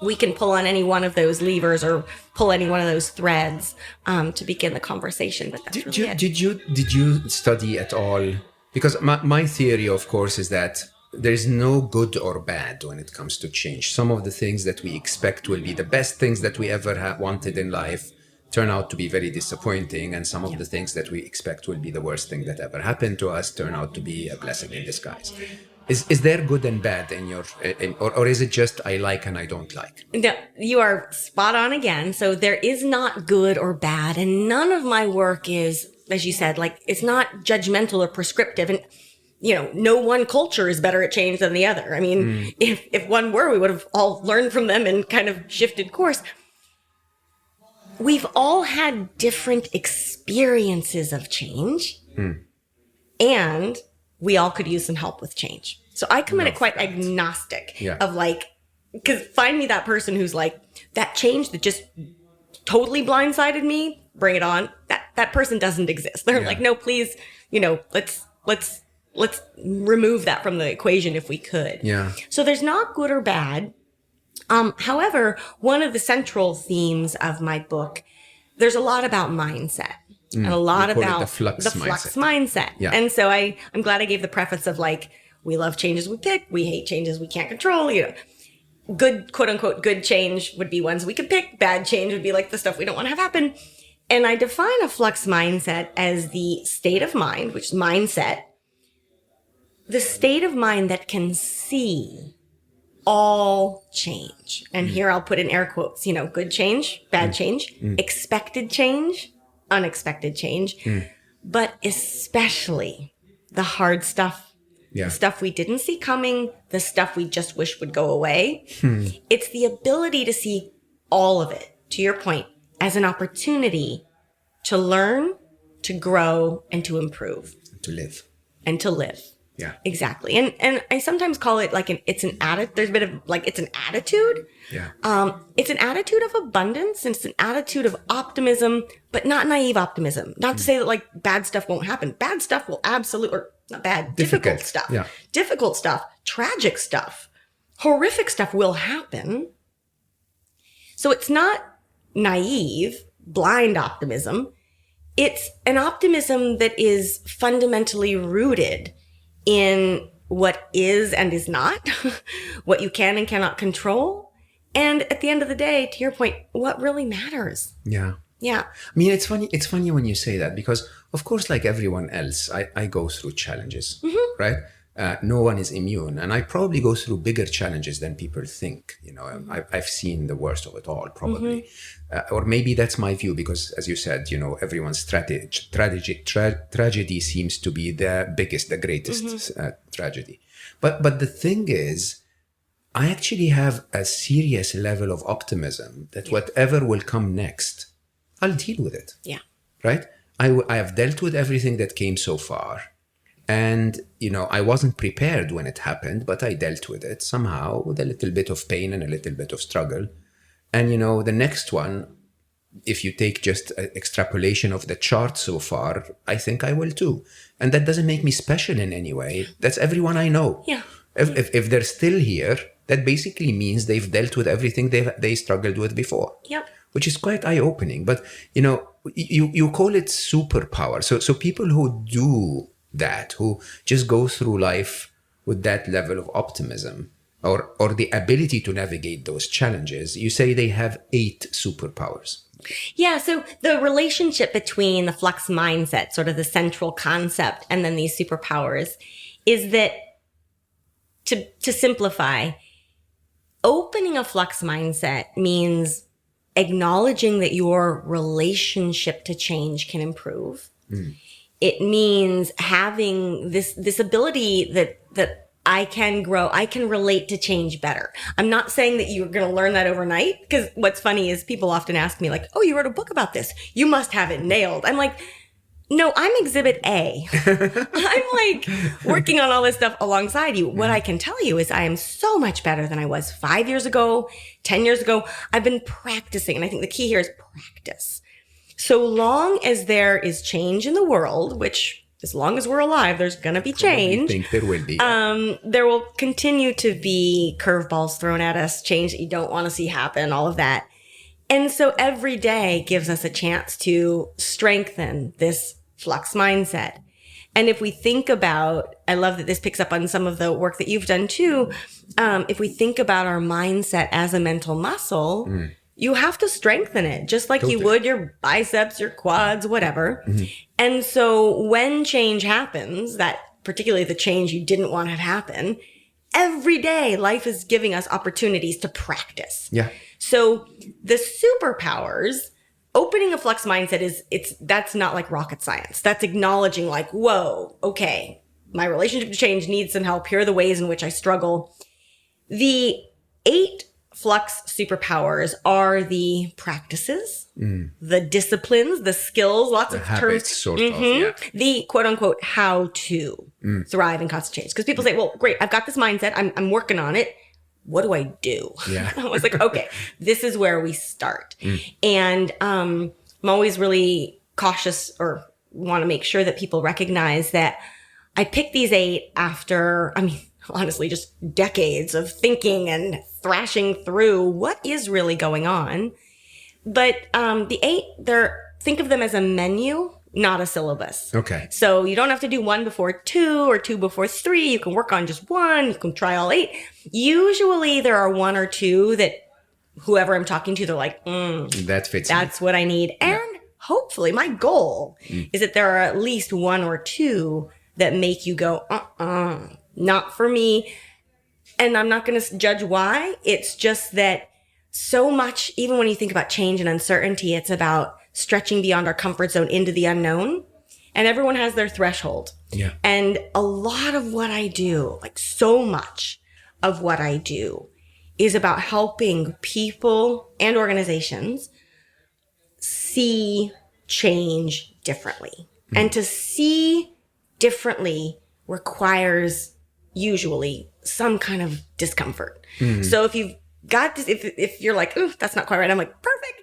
we can pull on any one of those levers or pull any one of those threads to begin the conversation. But that's really it. Did you study at all? Because my theory, of course, is that there is no good or bad when it comes to change. Some of the things that we expect will be the best things that we ever wanted in life turn out to be very disappointing, and some of the things that we expect will be the worst thing that ever happened to us turn out to be a blessing in disguise. Is there good and bad in your, or is it just I like and I don't like? No, you are spot on again. So there is not good or bad, and none of my work is, as you said, like it's not judgmental or prescriptive. And no one culture is better at change than the other. I mean, if one were, we would have all learned from them and kind of shifted course. we've all had different experiences of change, and we all could use some help with change. So I come at it quite agnostic of like, because find me that person who's like, that change that just totally blindsided me, bring it on. That person doesn't exist. They're like, no, please, let's remove that from the equation if we could. Yeah. So there's not good or bad. However, one of the central themes of my book, there's a lot about mindset. And a lot about the flux mindset. Yeah. And so I'm glad I gave the preface of like, we love changes we pick, we hate changes we can't control. Good, quote unquote, good change would be ones we could pick. Bad change would be like the stuff we don't want to have happen. And I define a flux mindset as the state of mind, which is mindset, the state of mind that can see all change. And here I'll put in air quotes, good change, bad change, expected change, unexpected change, but especially the hard stuff, the stuff we didn't see coming, the stuff we just wish would go away. It's the ability to see all of it, to your point, as an opportunity to learn, to grow, and to improve. To live. Yeah. Exactly. And I sometimes call it like it's an attitude. There's a bit of like, it's an attitude. Yeah. It's an attitude of abundance, and it's an attitude of optimism, but not naive optimism. Not to say that like bad stuff won't happen. Bad stuff will absolutely, or not bad, difficult stuff. Yeah. Difficult stuff, tragic stuff, horrific stuff will happen. So it's not naive, blind optimism. It's an optimism that is fundamentally rooted in what is and is not, what you can and cannot control. And at the end of the day, to your point, what really matters. Yeah. Yeah. I mean, it's funny when you say that, because of course, like everyone else, I go through challenges, right? No one is immune. And I probably go through bigger challenges than people think. I've seen the worst of it all, probably. Or maybe that's my view, because as you said, everyone's tragedy seems to be the biggest, the greatest tragedy. But the thing is, I actually have a serious level of optimism that whatever will come next, I'll deal with it. Yeah. Right? I have dealt with everything that came so far. And, I wasn't prepared when it happened, but I dealt with it somehow with a little bit of pain and a little bit of struggle. And, the next one, if you take just an extrapolation of the chart so far, I think I will too. And that doesn't make me special in any way. That's everyone I know. Yeah. If they're still here, that basically means they've dealt with everything they struggled with before. Yep. Which is quite eye-opening. But, you call it superpower. So people who do that, who just go through life with that level of optimism or the ability to navigate those challenges, you say they have 8 superpowers. Yeah. So the relationship between the flux mindset, sort of the central concept, and then these superpowers is that, to simplify, opening a flux mindset means acknowledging that your relationship to change can improve. It means having this ability that I can grow, I can relate to change better. I'm not saying that you're going to learn that overnight, because what's funny is people often ask me like, oh, you wrote a book about this, you must have it nailed. I'm like, no, I'm exhibit A. I'm like working on all this stuff alongside you. What I can tell you is I am so much better than I was 5 years ago, 10 years ago. I've been practicing. And I think the key here is practice. So long as there is change in the world, which as long as we're alive, there's going to be change. I think there will be. There will continue to be curveballs thrown at us, change that you don't want to see happen, all of that. And so every day gives us a chance to strengthen this flux mindset. And if we think about, I love that this picks up on some of the work that you've done too. If we think about our mindset as a mental muscle, you have to strengthen it just like you would your biceps, your quads, whatever. And so when change happens, that particularly the change you didn't want to have happen, every day life is giving us opportunities to practice. Yeah. So the superpowers, opening a flux mindset that's not like rocket science. That's acknowledging like, whoa, okay, my relationship to change needs some help. Here are the ways in which I struggle. The 8 Flux superpowers are the practices, the disciplines, the skills, lots The of habits, terms. sort of, yeah. The quote unquote how to thrive in constant change. Because people say, well, great, I've got this mindset, I'm working on it. What do I do? Yeah. I was like, okay, this is where we start. And I'm always really cautious, or want to make sure that people recognize that I picked these 8 after, honestly, just decades of thinking and thrashing through what is really going on. But the 8, think of them as a menu, not a syllabus. Okay. So you don't have to do 1 before 2 or 2 before 3. You can work on just 1. You can try all 8. Usually there are 1 or 2 that whoever I'm talking to, they're like, that fits. that's what I need. And hopefully my goal is that there are at least 1 or 2 that make you go, not for me. And I'm not going to judge why. It's just that so much, even when you think about change and uncertainty, it's about stretching beyond our comfort zone into the unknown. And everyone has their threshold. Yeah. And a lot of what I do, like so much of what I do, is about helping people and organizations see change differently. And to see differently requires usually some kind of discomfort. So if you've got this, if you're like, ooh, that's not quite right, I'm like, perfect.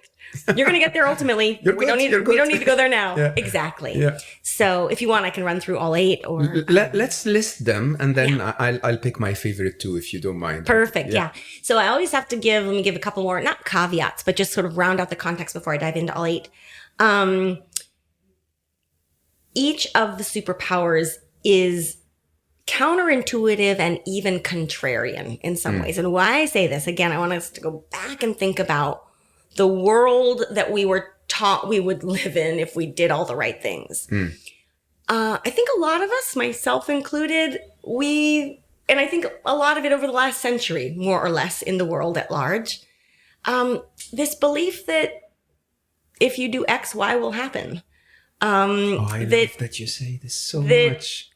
You're going to get there ultimately. we don't need to go there now. Yeah. Exactly. Yeah. So if you want, I can run through all 8 or Let's list them, and then I'll pick my favorite 2 if you don't mind. perfect. Yeah. So I always have to let me give a couple more, not caveats, but just sort of round out the context before I dive into all 8. Each of the superpowers is counterintuitive and even contrarian in some ways. And why I say this, again, I want us to go back and think about the world that we were taught we would live in if we did all the right things. I think a lot of us, myself included, and I think a lot of it over the last century, more or less in the world at large, this belief that if you do X, Y will happen. I love that you say this so much.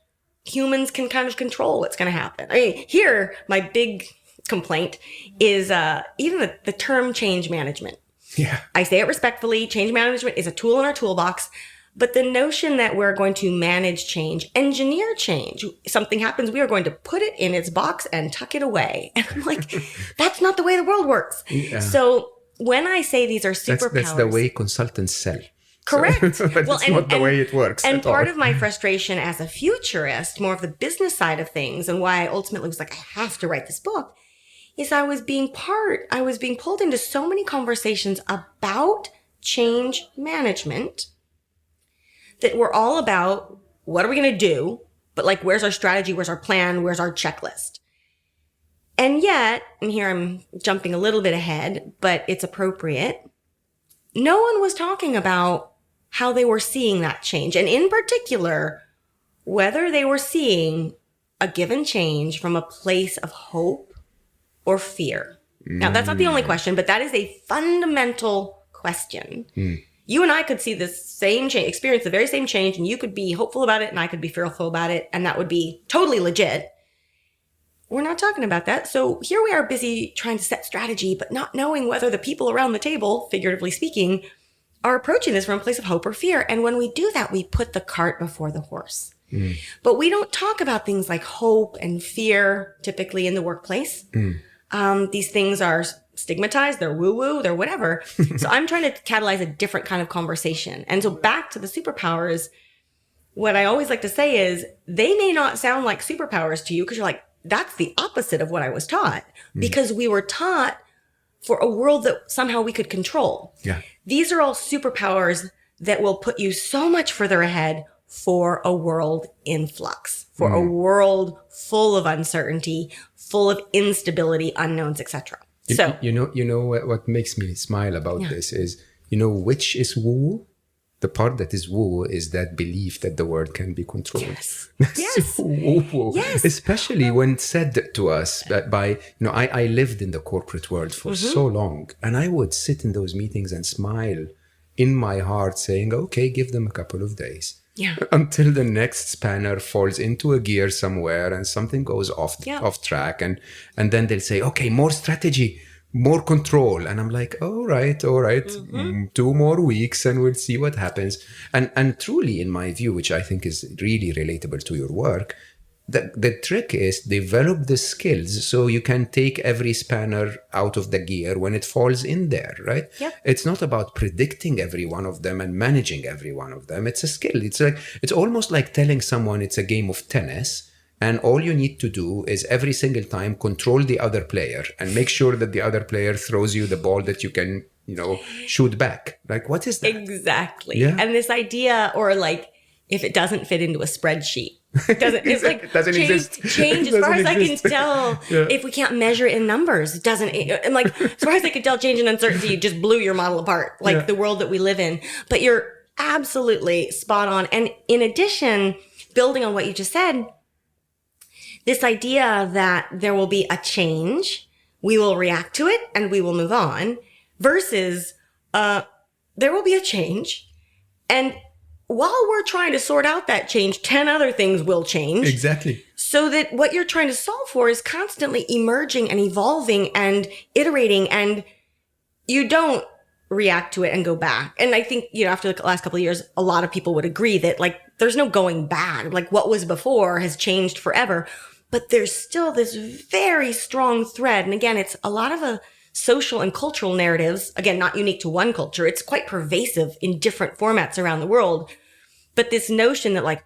Humans can kind of control what's going to happen. I mean, here, my big complaint is even the term change management. Yeah. I say it respectfully. Change management is a tool in our toolbox. But the notion that we're going to manage change, engineer change, something happens, we are going to put it in its box and tuck it away. And I'm like, that's not the way the world works. Yeah. So when I say these are superpowers. That's the way consultants sell. Correct. So, but it's not the way it works. And part of my frustration as a futurist, more of the business side of things, and why I ultimately was like, I have to write this book, is I was being pulled into so many conversations about change management that were all about what are we going to do? But like, where's our strategy? Where's our plan? Where's our checklist? And yet, and here I'm jumping a little bit ahead, but it's appropriate. No one was talking about how they were seeing that change. And in particular, whether they were seeing a given change from a place of hope or fear. Now, that's not the only question, but that is a fundamental question. You and I could see this same change, experience the very same change, and you could be hopeful about it, and I could be fearful about it, and that would be totally legit. We're not talking about that. So here we are busy trying to set strategy, but not knowing whether the people around the table, figuratively speaking, are approaching this from a place of hope or fear. And when we do that, we put the cart before the horse. But we don't talk about things like hope and fear typically in the workplace. These things are stigmatized, they're woo-woo, they're whatever. So I'm trying to catalyze a different kind of conversation. And so back to the superpowers, what I always like to say is they may not sound like superpowers to you because you're like, that's the opposite of what I was taught, because we were taught for a world that somehow we could control. Yeah. These are all superpowers that will put you so much further ahead for a world in flux, for a world full of uncertainty, full of instability, unknowns, etc. So you know what makes me smile about this is, which is woo. The part that is woo is that belief that the world can be controlled. Yes. That's Yes. woo. Yes. Especially when said to us by, I lived in the corporate world for so long, and I would sit in those meetings and smile in my heart saying, okay, give them a couple of days. Yeah. Until the next spanner falls into a gear somewhere and something goes off track. And then they'll say, okay, more strategy, more control. And I'm like, all right, 2 more weeks and we'll see what happens. And truly, in my view, which I think is really relatable to your work, the trick is develop the skills so you can take every spanner out of the gear when it falls in there, right? Yep. It's not about predicting every one of them and managing every one of them. It's a skill. It's almost like telling someone it's a game of tennis, and all you need to do is every single time control the other player and make sure that the other player throws you the ball that you can, shoot back. Like, what is that? Exactly. Yeah. And this idea, or like, if it doesn't fit into a spreadsheet, it's like it doesn't exist. Change as far as I can tell. Yeah. If we can't measure it in numbers, it doesn't. And like, as far as I can tell, change and uncertainty, you just blew your model apart, like the world that we live in. But you're absolutely spot on. And in addition, building on what you just said, this idea that there will be a change, we will react to it and we will move on, versus there will be a change, and while we're trying to sort out that change, 10 other things will change. Exactly. So that what you're trying to solve for is constantly emerging and evolving and iterating, and you don't react to it and go back. And I think, after the last couple of years, a lot of people would agree that like, there's no going back. Like what was before has changed forever, but there's still this very strong thread. And again, it's a lot of a social and cultural narratives, again, not unique to one culture. It's quite pervasive in different formats around the world. But this notion that like,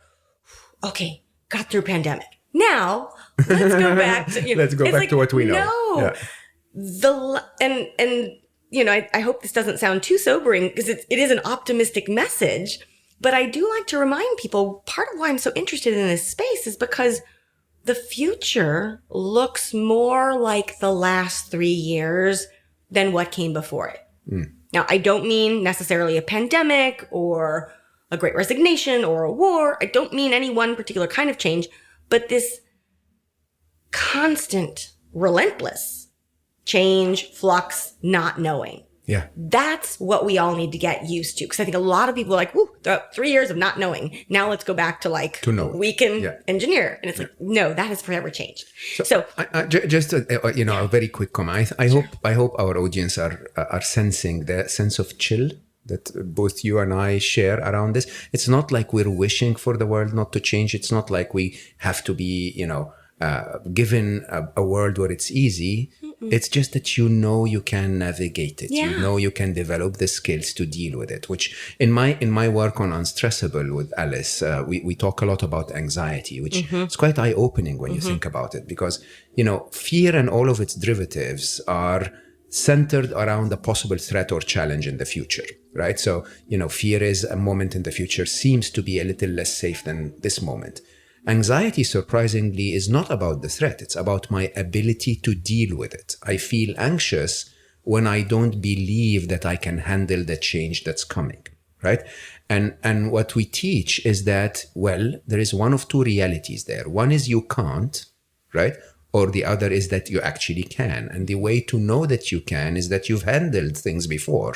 okay, got through pandemic. Now let's go back to, let's go back to what we know. No, I hope this doesn't sound too sobering, because it is an optimistic message, but I do like to remind people, part of why I'm so interested in this space is because the future looks more like the last 3 years than what came before it. Now, I don't mean necessarily a pandemic or a great resignation or a war. I don't mean any one particular kind of change, but this constant, relentless change, flux, not knowing. Yeah. That's what we all need to get used to. Because I think a lot of people are like, woo, 3 years of not knowing. Now let's go back to like, to know. We can engineer. And it's like, no, that has forever changed. So just a very quick comment. I hope our audience are sensing the sense of chill that both you and I share around this. It's not like we're wishing for the world not to change. It's not like we have to be, given a world where it's easy. It's just that you can navigate it. Yeah. You can develop the skills to deal with it, which in my work on Unstressable with Alice, we talk a lot about anxiety, which is quite eye-opening when you think about it, because, fear and all of its derivatives are centered around a possible threat or challenge in the future, right? So, fear is a moment in the future seems to be a little less safe than this moment. Anxiety, surprisingly, is not about the threat. It's about my ability to deal with it. I feel anxious when I don't believe that I can handle the change that's coming, right? And what we teach is that, there is one of two realities there. One is you can't, right? Or the other is that you actually can. And the way to know that you can is that you've handled things before.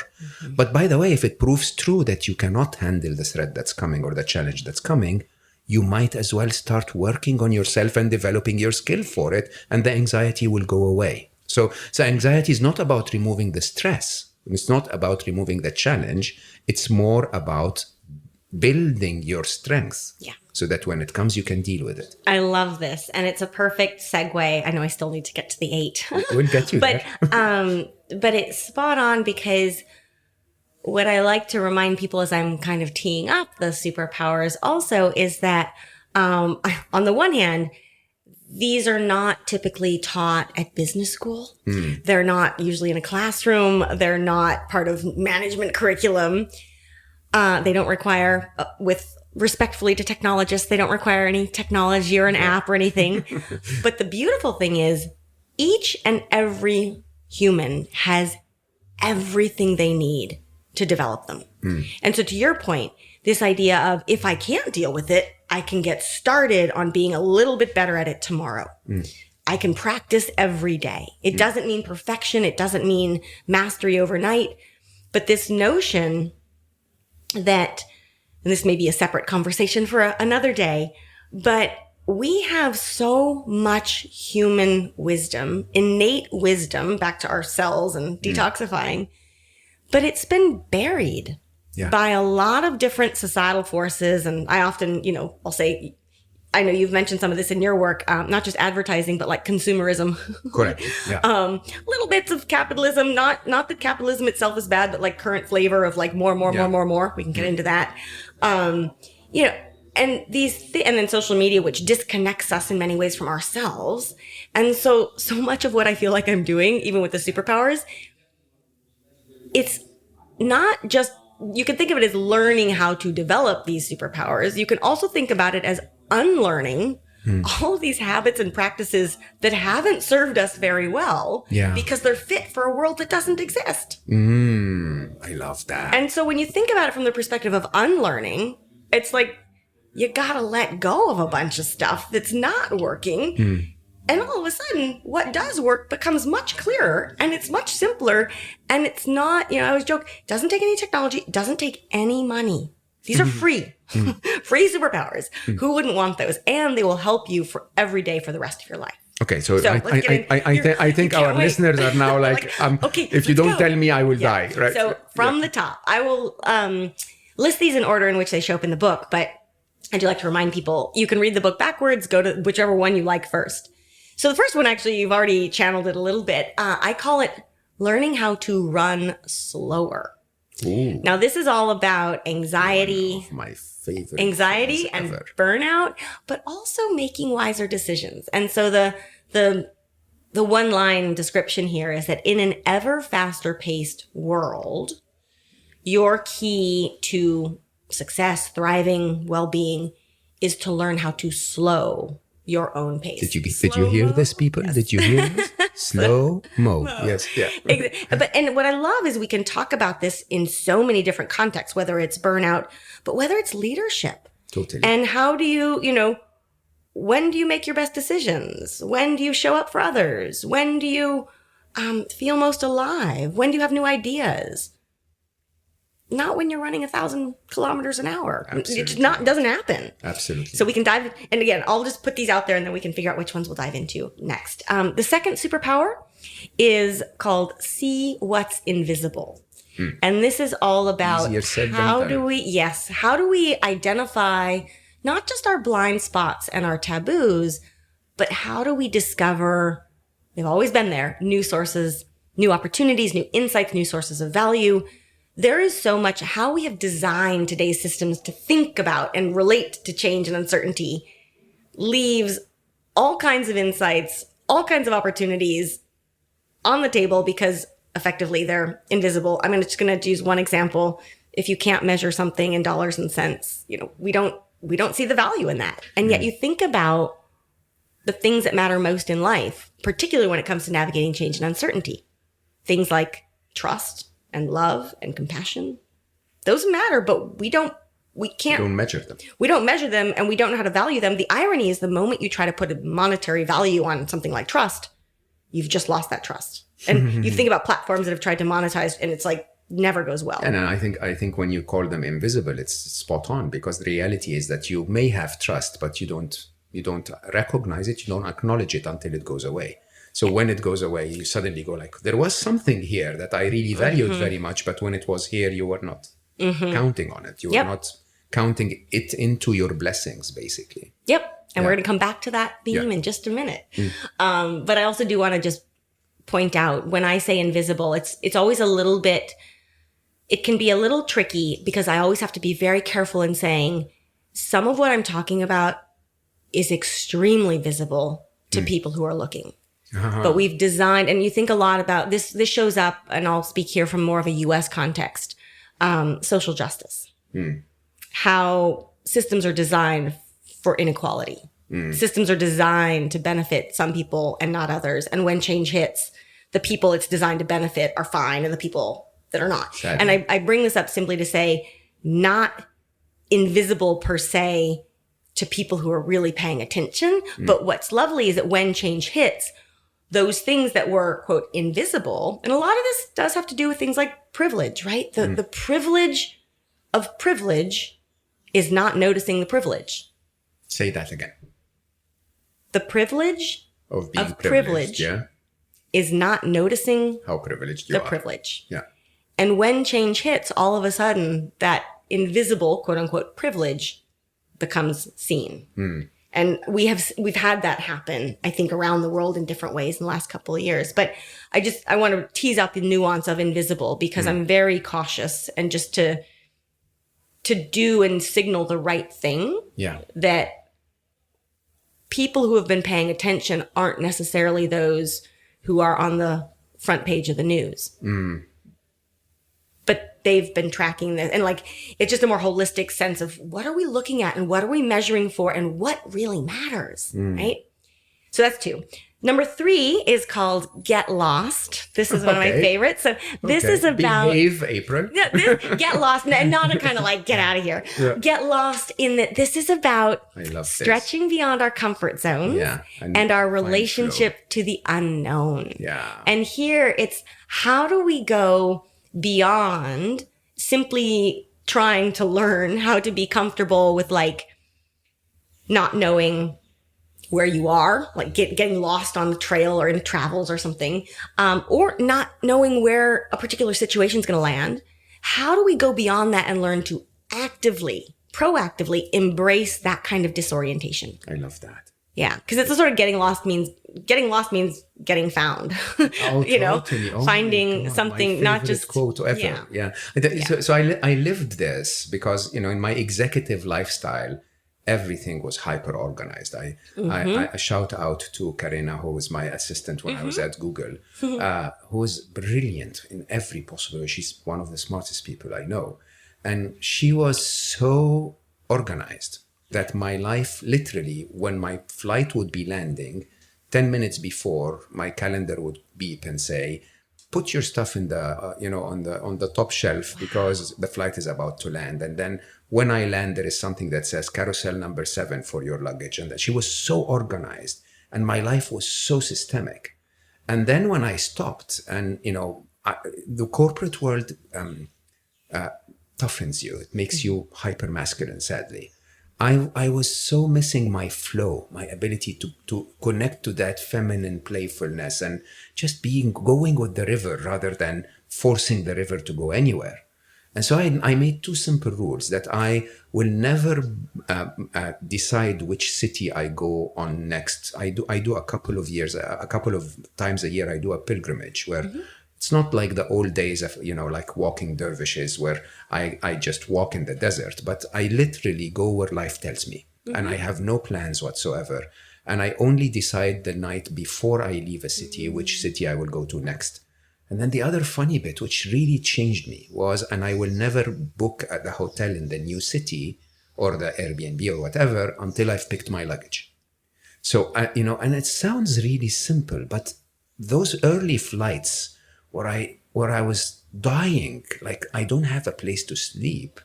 But by the way, if it proves true that you cannot handle the threat that's coming or the challenge that's coming, you might as well start working on yourself and developing your skill for it, and the anxiety will go away. So anxiety is not about removing the stress. It's not about removing the challenge. It's more about building your strength. Yeah. So that when it comes, you can deal with it. I love this. And it's a perfect segue. I know I still need to get to the 8. We'll get you there. But it's spot on, because what I like to remind people as I'm kind of teeing up the superpowers also is that, on the one hand, these are not typically taught at business school. They're not usually in a classroom. They're not part of management curriculum. They don't require, respectfully to technologists, they don't require any technology or an app or anything. But the beautiful thing is each and every human has everything they need to develop them. And so to your point, this idea of if I can't deal with it, I can get started on being a little bit better at it tomorrow. I can practice every day. It doesn't mean perfection. It doesn't mean mastery overnight. But this notion that, and this may be a separate conversation for another day, but we have so much human wisdom, innate wisdom back to our cells and detoxifying, but it's been buried by a lot of different societal forces. And I often, I'll say, I know you've mentioned some of this in your work, not just advertising, but like consumerism. Correct. Yeah. Little bits of capitalism, not that capitalism itself is bad, but like current flavor of like more. We can get into that. And and then social media, which disconnects us in many ways from ourselves. And so much of what I feel like I'm doing, even with the superpowers, it's not just, you can think of it as learning how to develop these superpowers. You can also think about it as unlearning all of these habits and practices that haven't served us very well because they're fit for a world that doesn't exist. I love that. And so when you think about it from the perspective of unlearning, it's like you gotta let go of a bunch of stuff that's not working. And all of a sudden, what does work becomes much clearer and it's much simpler. And it's not, I always joke, it doesn't take any technology, it doesn't take any money. These are free, free superpowers. Who wouldn't want those? And they will help you for every day for the rest of your life. Okay, so I think our listeners are now like, okay, if you don't tell me, I will die, right? So from the top, I will list these in order in which they show up in the book, but I do like to remind people, you can read the book backwards, go to whichever one you like first. So the first one, actually, you've already channeled it a little bit. I call it Learning How to Run Slower. Ooh. Now, this is all about anxiety, My favorite and burnout, but also making wiser decisions. And so the one line description here is that in an ever faster paced world, your key to success, thriving, well-being is to learn how to slow your own pace. Did you hear this, people? Yes. Did you hear this? Slow mo. Yes. Yeah. And what I love is we can talk about this in so many different contexts, whether it's burnout, but whether it's leadership. Totally. And how do you, when do you make your best decisions? When do you show up for others? When do you feel most alive? When do you have new ideas? Not when you're running 1,000 kilometers an hour. Absolutely. It doesn't happen. Absolutely. So we can dive, and again, I'll just put these out there and then we can figure out which ones we'll dive into next. The second superpower is called See What's Invisible. And this is all about how do we identify not just our blind spots and our taboos, but how do we discover, they've always been there, new sources, new opportunities, new insights, new sources of value. There is so much how we have designed today's systems to think about and relate to change and uncertainty leaves all kinds of insights, all kinds of opportunities on the table because effectively they're invisible. I'm just going to use one example. If you can't measure something in dollars and cents, we don't see the value in that. And yet you think about the things that matter most in life, particularly when it comes to navigating change and uncertainty. Things like trust and love and compassion. Those matter, but we don't measure them. We don't measure them and we don't know how to value them. The irony is the moment you try to put a monetary value on something like trust, you've just lost that trust. And you think about platforms that have tried to monetize and it's like never goes well. And I think when you call them invisible, it's spot on because the reality is that you may have trust, but you don't recognize it, you don't acknowledge it until it goes away. So when it goes away, you suddenly go like, there was something here that I really valued very much, but when it was here, you were not counting on it. You were not counting it into your blessings, basically. Yep. And we're going to come back to that theme in just a minute. But I also do want to just point out, when I say invisible, it's always a little bit, it can be a little tricky because I always have to be very careful in saying some of what I'm talking about is extremely visible to people who are looking. But we've designed, and you think a lot about this. This shows up, and I'll speak here from more of a U.S. context, social justice. How systems are designed for inequality. Systems are designed to benefit some people and not others. And when change hits, the people it's designed to benefit are fine, and the people that are not. Sadly. And I bring this up simply to say, not invisible per se to people who are really paying attention. But what's lovely is that when change hits, those things that were, quote, invisible, and a lot of this does have to do with things like privilege, right? The privilege of privilege is not noticing the privilege. Say that again. the privilege of being of privileged. privilege Yeah. is not noticing How privileged you the are. privilege. Yeah. And when change hits, all of a sudden that invisible, quote unquote, privilege becomes seen. And we've had that happen, I think, around the world in different ways in the last couple of years. But I want to tease out the nuance of invisible because I'm very cautious and just to do and signal the right thing. Yeah. That people who have been paying attention aren't necessarily those who are on the front page of the news. But they've been tracking this. And like, it's just a more holistic sense of what are we looking at and what are we measuring for and what really matters, right? So that's 2. Number 3 is called Get Lost. This is one of my favorites. So this is about... Behave, April. Get lost, and not a kind of like, get out of here. Yeah. Get lost in that this is about I love stretching beyond our comfort zones and our relationship to the unknown. Yeah. And here it's how do we go beyond simply trying to learn how to be comfortable with like not knowing where you are, like getting lost on the trail or in travels or something, or not knowing where a particular situation is going to land. How do we go beyond that and learn to proactively embrace that kind of disorientation? I love that. Yeah, because it's a sort of getting lost means getting found. Oh, you know, totally. Oh finding my God, something, my not favorite just quote ever. Yeah. So I lived this because, you know, in my executive lifestyle, everything was hyper organized. I shout out to Karina, who was my assistant when I was at Google, who was brilliant in every possible way. She's one of the smartest people I know. And she was so organized that my life, literally, when my flight would be landing, 10 minutes before, my calendar would beep and say, put your stuff in the, on the top shelf because the flight is about to land. And then when I land, there is something that says carousel number 7 for your luggage. And that she was so organized and my life was so systemic. And then when I stopped and, the corporate world toughens you. It makes you hyper masculine, sadly. I was so missing my flow, my ability to connect to that feminine playfulness and just going with the river rather than forcing the river to go anywhere. And so I made 2 simple rules that I will never decide which city I go on next. I do a couple of times a year, I do a pilgrimage where it's not like the old days of, like walking dervishes where I just walk in the desert, but I literally go where life tells me and I have no plans whatsoever. And I only decide the night before I leave a city, which city I will go to next. And then the other funny bit, which really changed me was, and I will never book at the hotel in the new city or the Airbnb or whatever until I've picked my luggage. So, and it sounds really simple, but those early flights where I was dying, like I don't have a place to sleep,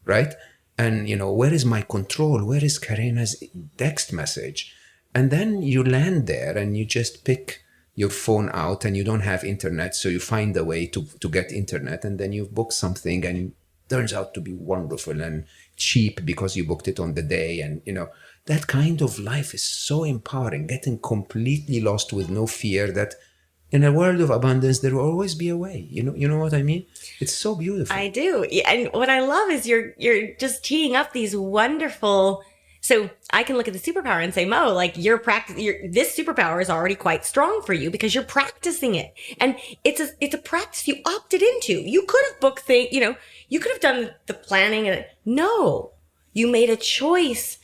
right? And, where is my control? Where is Karina's text message? And then you land there and you just pick your phone out and you don't have internet. So you find a way to get internet and then you book something and it turns out to be wonderful and cheap because you booked it on the day. And, that kind of life is so empowering, getting completely lost with no fear that in a world of abundance, there will always be a way. You know what I mean? It's so beautiful. I do. And what I love is you're just teeing up these wonderful. So I can look at the superpower and say, Mo, like this superpower is already quite strong for you because you're practicing it. And it's a practice you opted into. You could have booked things, you could have done the planning. No, you made a choice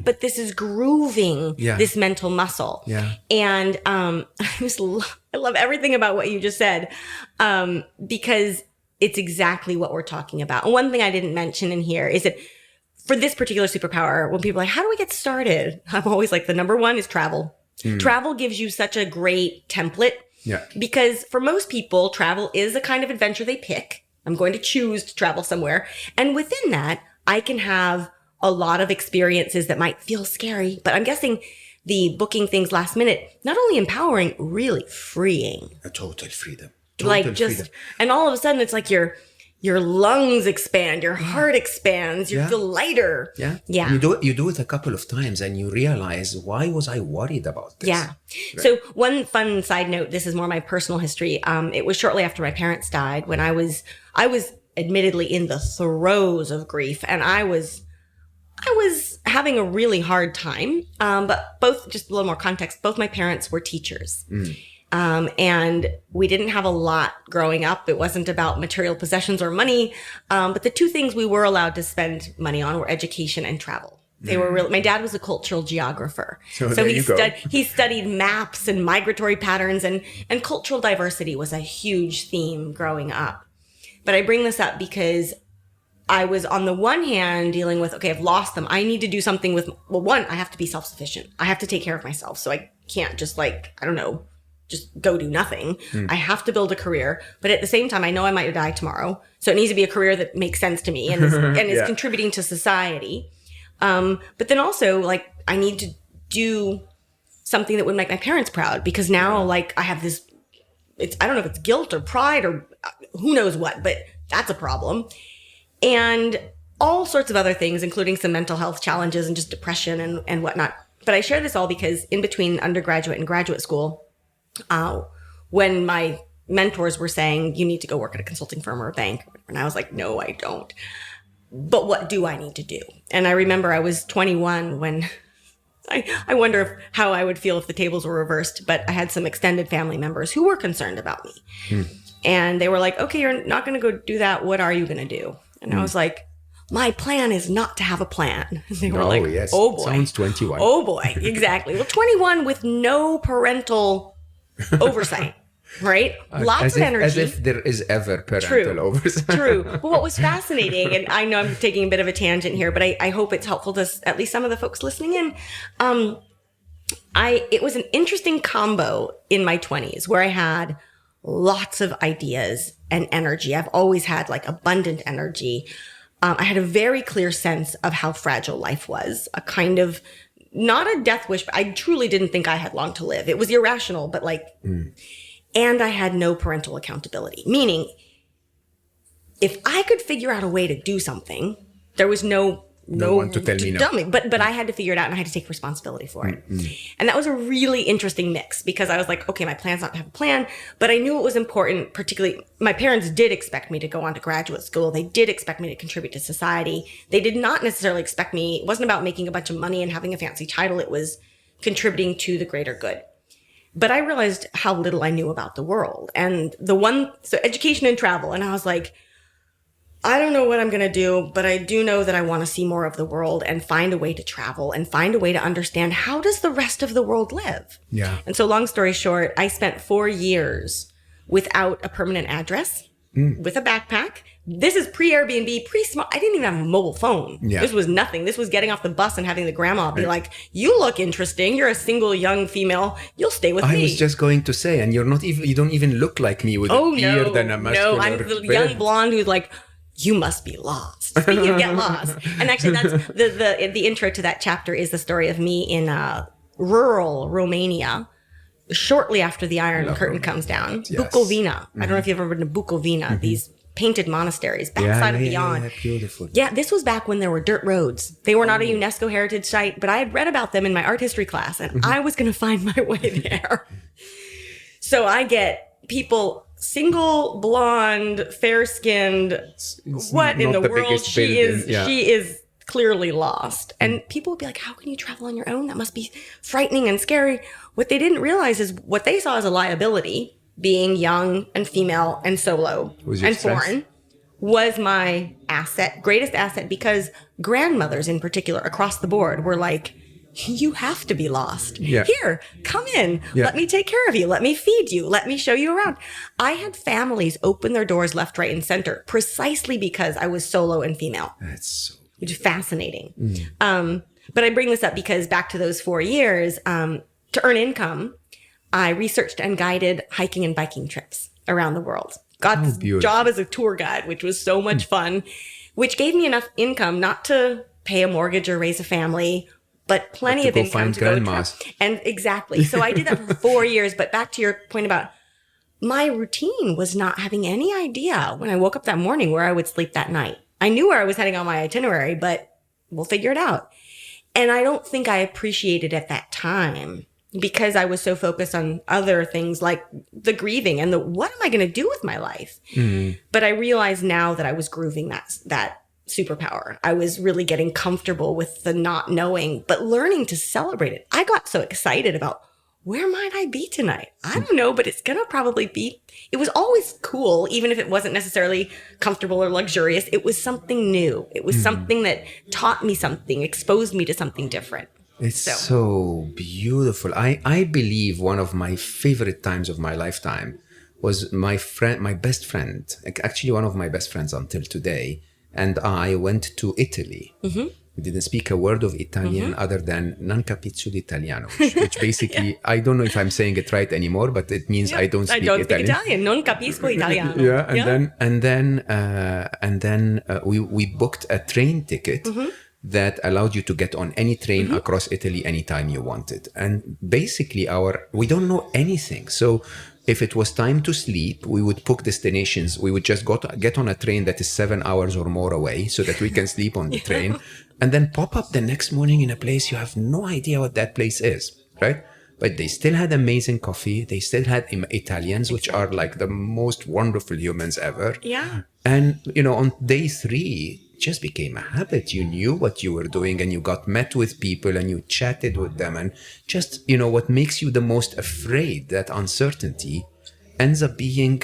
but this is grooving this mental muscle. Yeah. And I love everything about what you just said because it's exactly what we're talking about. And one thing I didn't mention in here is that for this particular superpower, when people are like, how do we get started? I'm always like, the number 1 is travel. Travel gives you such a great template. Yeah. Because for most people, travel is a kind of adventure they pick. I'm going to choose to travel somewhere. And within that, I can have a lot of experiences that might feel scary, but I'm guessing the booking things last minute, not only empowering, really freeing. A total freedom. Freedom. And all of a sudden it's like you're your lungs expand, your heart expands, you feel lighter. Yeah. Yeah. You do it a couple of times and you realize, why was I worried about this? Yeah. Right. So one fun side note, this is more my personal history. It was shortly after my parents died when I was admittedly in the throes of grief, and I was having a really hard time. But both, just a little more context, both my parents were teachers. And we didn't have a lot growing up. It wasn't about material possessions or money. But the two things we were allowed to spend money on were education and travel. They were my dad was a cultural geographer. So he studied maps and migratory patterns, and cultural diversity was a huge theme growing up. But I bring this up because I was on the one hand dealing with, okay, I've lost them. I need to do something with, well, one, I have to be self-sufficient. I have to take care of myself. So I can't just just go do nothing. I have to build a career. But at the same time, I know I might die tomorrow. So it needs to be a career that makes sense to me and is contributing to society. But then also, I need to do something that would make my parents proud, because now, I have this, I don't know if it's guilt or pride or who knows what, but that's a problem. And all sorts of other things, including some mental health challenges and just depression and whatnot. But I share this all because in between undergraduate and graduate school, when my mentors were saying, you need to go work at a consulting firm or a bank. And I was like, no, I don't. But what do I need to do? And I remember I was 21 when I wonder how I would feel if the tables were reversed. But I had some extended family members who were concerned about me. And they were like, okay, you're not going to go do that. What are you going to do? And I was like, my plan is not to have a plan. And they were like, yes. Oh boy. Sounds 21. Oh boy. Exactly. Well, 21 with no parental oversight, right? Lots of energy. As if there is ever parental oversight. True. But what was fascinating, and I know I'm taking a bit of a tangent here, but I hope it's helpful to at least some of the folks listening in. It was an interesting combo in my 20s where I had lots of ideas and energy. I've always had abundant energy. I had a very clear sense of how fragile life was, a kind of, not a death wish, but I truly didn't think I had long to live. It was irrational, but and I had no parental accountability. Meaning, if I could figure out a way to do something, there was no one to tell me no. But I had to figure it out and I had to take responsibility for it. And that was a really interesting mix, because I was like, okay, my plan's not to have a plan, but I knew it was important. Particularly, my parents did expect me to go on to graduate school. They did expect me to contribute to society. They did not necessarily expect me. It wasn't about making a bunch of money and having a fancy title. It was contributing to the greater good. But I realized how little I knew about the world and so education and travel. And I was like, I don't know what I'm going to do, but I do know that I want to see more of the world and find a way to travel and find a way to understand, how does the rest of the world live? Yeah. And so long story short, I spent 4 years without a permanent address, with a backpack. This is pre-Airbnb, pre-smart. I didn't even have a mobile phone. Yeah. This was nothing. This was getting off the bus and having the grandma be like, you look interesting. You're a single young female. You'll stay with me. I was just going to say, and you don't even look like me with a beard and a muscular No, I'm the build. young blonde who's like, you must be lost. Speaking of get lost. And actually that's the intro to that chapter is the story of me in rural Romania shortly after the Iron Curtain comes down. Yes. Bukovina. I don't know if you've ever been to Bukovina, these painted monasteries, backside and beyond. Yeah, beautiful. Yeah, this was back when there were dirt roads. They were not a UNESCO heritage site, but I had read about them in my art history class, and I was going to find my way there. So I get people, single, blonde, fair-skinned. What in the world? She is clearly lost. And people would be like, how can you travel on your own? That must be frightening and scary. What they didn't realize is what they saw as a liability, being young and female and solo and foreign, was my greatest asset, because grandmothers in particular across the board were like, you have to be lost. Yeah. Here, come in. Yeah. Let me take care of you. Let me feed you. Let me show you around. I had families open their doors left, right, and center precisely because I was solo and female. That's so which is fascinating. But I bring this up because back to those 4 years, to earn income, I researched and guided hiking and biking trips around the world. Got this job as a tour guide, which was so much fun, which gave me enough income not to pay a mortgage or raise a family, but plenty of income to go travel. And exactly. So I did that for 4 years. But back to your point about, my routine was not having any idea when I woke up that morning where I would sleep that night. I knew where I was heading on my itinerary, but we'll figure it out. And I don't think I appreciated at that time because I was so focused on other things like the grieving and the, what am I going to do with my life? But I realize now that I was grooving that superpower. I was really getting comfortable with the not knowing, but learning to celebrate it. I got so excited about where might I be tonight? I don't know, but it's going to probably be, it was always cool, even if it wasn't necessarily comfortable or luxurious. It was something new. It was something that taught me something, exposed me to something different. It's so beautiful. I believe one of my favorite times of my lifetime was my best friend, actually one of my best friends until today, and I went to Italy. We didn't speak a word of Italian other than non capisco l'italiano, which basically, I don't know if I'm saying it right anymore, but it means I don't speak Italian. Non capisco italiano. And then we booked a train ticket that allowed you to get on any train across Italy anytime you wanted. And basically we don't know anything. So if it was time to sleep, we would book destinations. We would just get on a train that is 7 hours or more away so that we can sleep on the train and then pop up the next morning in a place you have no idea what that place is, right? But they still had amazing coffee. They still had Italians, which are like the most wonderful humans ever. Yeah. And, on day 3, it just became a habit. You knew what you were doing and you got met with people and you chatted with them. And just, what makes you the most afraid, that uncertainty, ends up being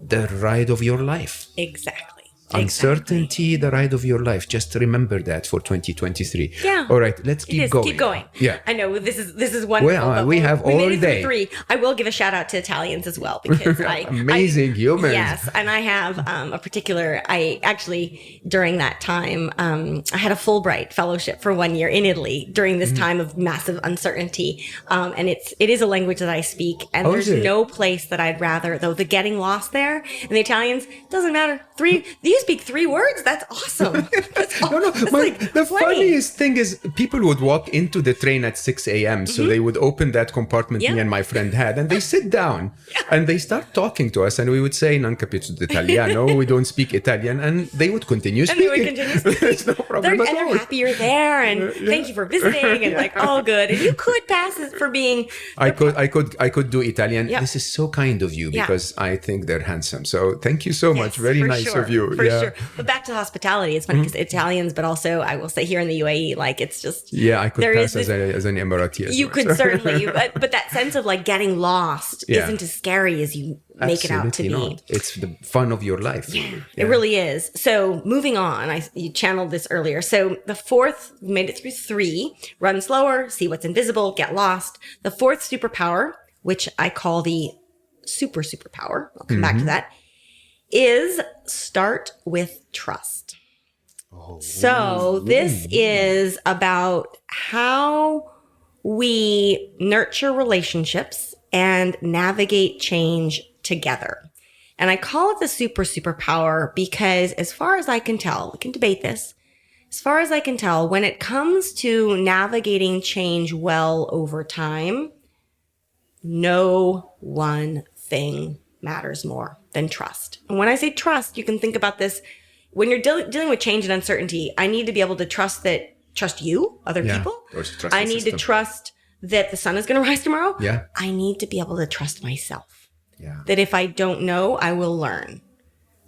the ride of your life. Exactly. Uncertainty, the ride of your life. Just remember that for 2023. Yeah. All right, let's keep going. Keep going. Yeah. I know this is wonderful. Well, we have all made it day. through 3. I will give a shout out to Italians as well because amazing humans. Yes, and I have a particular. I actually during that time I had a Fulbright fellowship for 1 year in Italy during this time of massive uncertainty, and it is a language that I speak, and there's no place that I'd rather though the getting lost there. And the Italians doesn't matter. 3. You speak 3 words? That's awesome. The funniest thing is people would walk into the train at 6 a.m. So they would open that compartment me and my friend had, and they sit down and they start talking to us, and we would say non capisco l'italiano, we don't speak Italian, and they would continue speaking. It's no problem at all. They're happy you're there, and thank you for visiting, and like all good. And you could pass it for being. I could do Italian. Yep. This is so kind of you because I think they're handsome. So thank you so much. Very nice of you. For sure. But back to hospitality, it's funny because Italians, but also I will say here in the UAE, like it's just I could pass as an Emirati as you could certainly, but that sense of like getting lost isn't as scary as you make it out to be. It's the fun of your life. It really is. So moving on, you channeled this earlier. So the 4th, made it through 3, run slower, see what's invisible, get lost. The 4th superpower, which I call the superpower, I'll come back to that, is start with trust. So this is about how we nurture relationships and navigate change together. And I call it the superpower because as far as I can tell, we can debate this, as far as I can tell, when it comes to navigating change well over time, no one thing matters more than trust. And when I say trust, you can think about this. When you're dealing with change and uncertainty, I need to be able to trust you, other people. I need to trust that the sun is going to rise tomorrow. Yeah. I need to be able to trust myself. Yeah. That if I don't know, I will learn.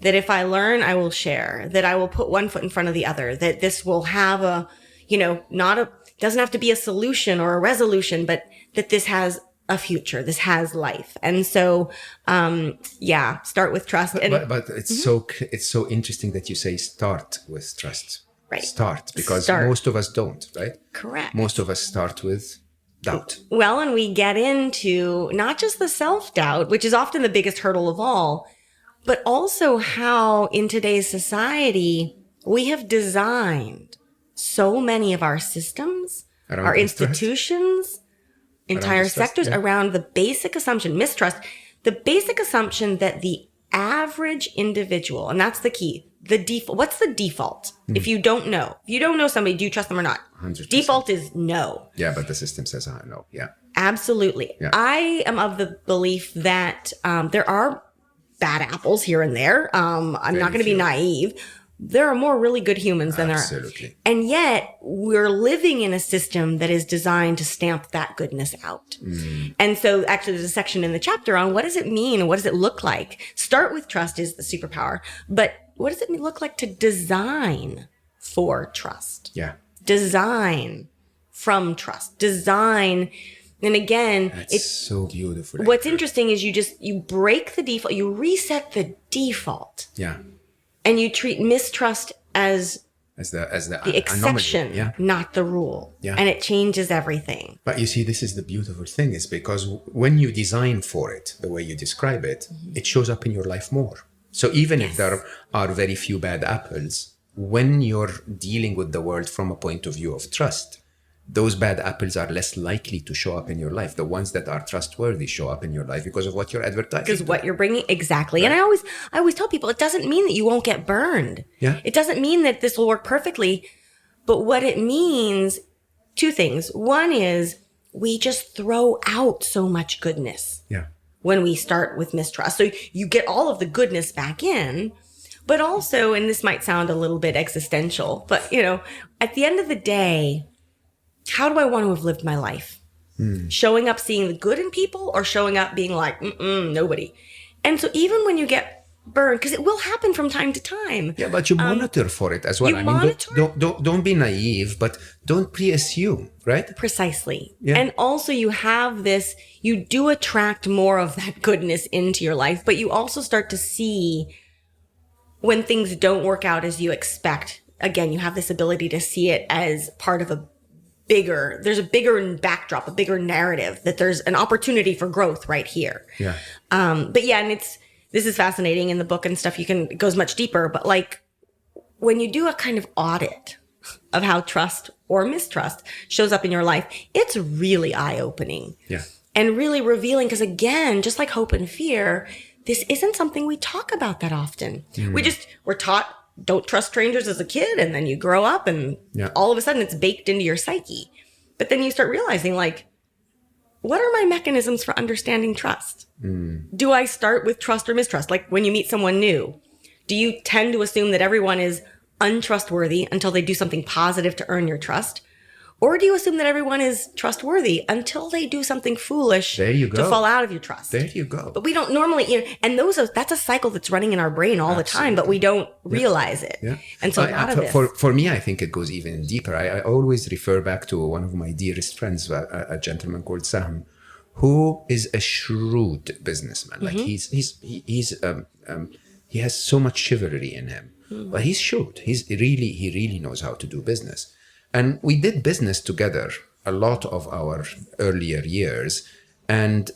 That if I learn, I will share. That I will put one foot in front of the other. That this will have doesn't have to be a solution or a resolution, but that this has a future. This has life. And so, start with trust. And, but it's so interesting that you say start with trust. Right. Start, because most of us don't, right? Correct. Most of us start with doubt. Well, and we get into not just the self-doubt, which is often the biggest hurdle of all, but also how in today's society, we have designed so many of our systems, our institutions, entire sectors around the basic assumption, mistrust, the basic assumption that the average individual, and that's the key, the default. What's the default? If you don't know somebody, do you trust them or not? 100%. Default is no. Yeah, but the system says no. Yeah. Absolutely. Yeah. I am of the belief that there are bad apples here and there. I'm not going to be few. naive. There are more really good humans than there are. Absolutely. And yet we're living in a system that is designed to stamp that goodness out. And so actually there's a section in the chapter on what does it mean? What does it look like? Start with trust is the superpower. But what does it look like to design for trust? Yeah. Design from trust. Design. And again, It's so beautiful. what's interesting is you break the default, you reset the default. Yeah. And you treat mistrust as the exception, anomaly. Yeah. not the rule. Yeah. And it changes everything. But you see, this is the beautiful thing, is because when you design for it, the way you describe it, it shows up in your life more. So even if there are very few bad apples, when you're dealing with the world from a point of view of trust, those bad apples are less likely to show up in your life. The ones that are trustworthy show up in your life because of what you're advertising. Because what you're bringing, exactly. Right. And I always tell people, it doesn't mean that you won't get burned. Yeah. It doesn't mean that this will work perfectly. But what it means, two things. One is we just throw out so much goodness. Yeah. When we start with mistrust. So you get all of the goodness back in, but also, and this might sound a little bit existential, but at the end of the day, how do I want to have lived my life? Showing up, seeing the good in people, or showing up being like, nobody. And so even when you get burned, because it will happen from time to time. Yeah, but you monitor for it as well. Don't be naive, but don't pre-assume, right? Precisely. Yeah. And also you have this, you do attract more of that goodness into your life, but you also start to see when things don't work out as you expect. Again, you have this ability to see it as part of there's a bigger backdrop, a bigger narrative, that there's an opportunity for growth right here. Yeah. But yeah, and this is fascinating in the book and stuff. It goes much deeper, but like when you do a kind of audit of how trust or mistrust shows up in your life, it's really eye-opening. Yeah. And really revealing, because again, just like hope and fear, this isn't something we talk about that often. We're taught, don't trust strangers as a kid, and then you grow up and all of a sudden it's baked into your psyche. But then you start realizing, like, what are my mechanisms for understanding trust? Do I start with trust or mistrust? Like when you meet someone new, do you tend to assume that everyone is untrustworthy until they do something positive to earn your trust? Or do you assume that everyone is trustworthy until they do something foolish to fall out of your trust? There you go. But we don't normally, and that's a cycle that's running in our brain all the time, but we don't realize it. Yeah. And so a lot of this. For me, I think it goes even deeper. I always refer back to one of my dearest friends, a gentleman called Sam, who is a shrewd businessman. Like he has so much chivalry in him, but he's shrewd. He really knows how to do business. And we did business together a lot of our earlier years. And,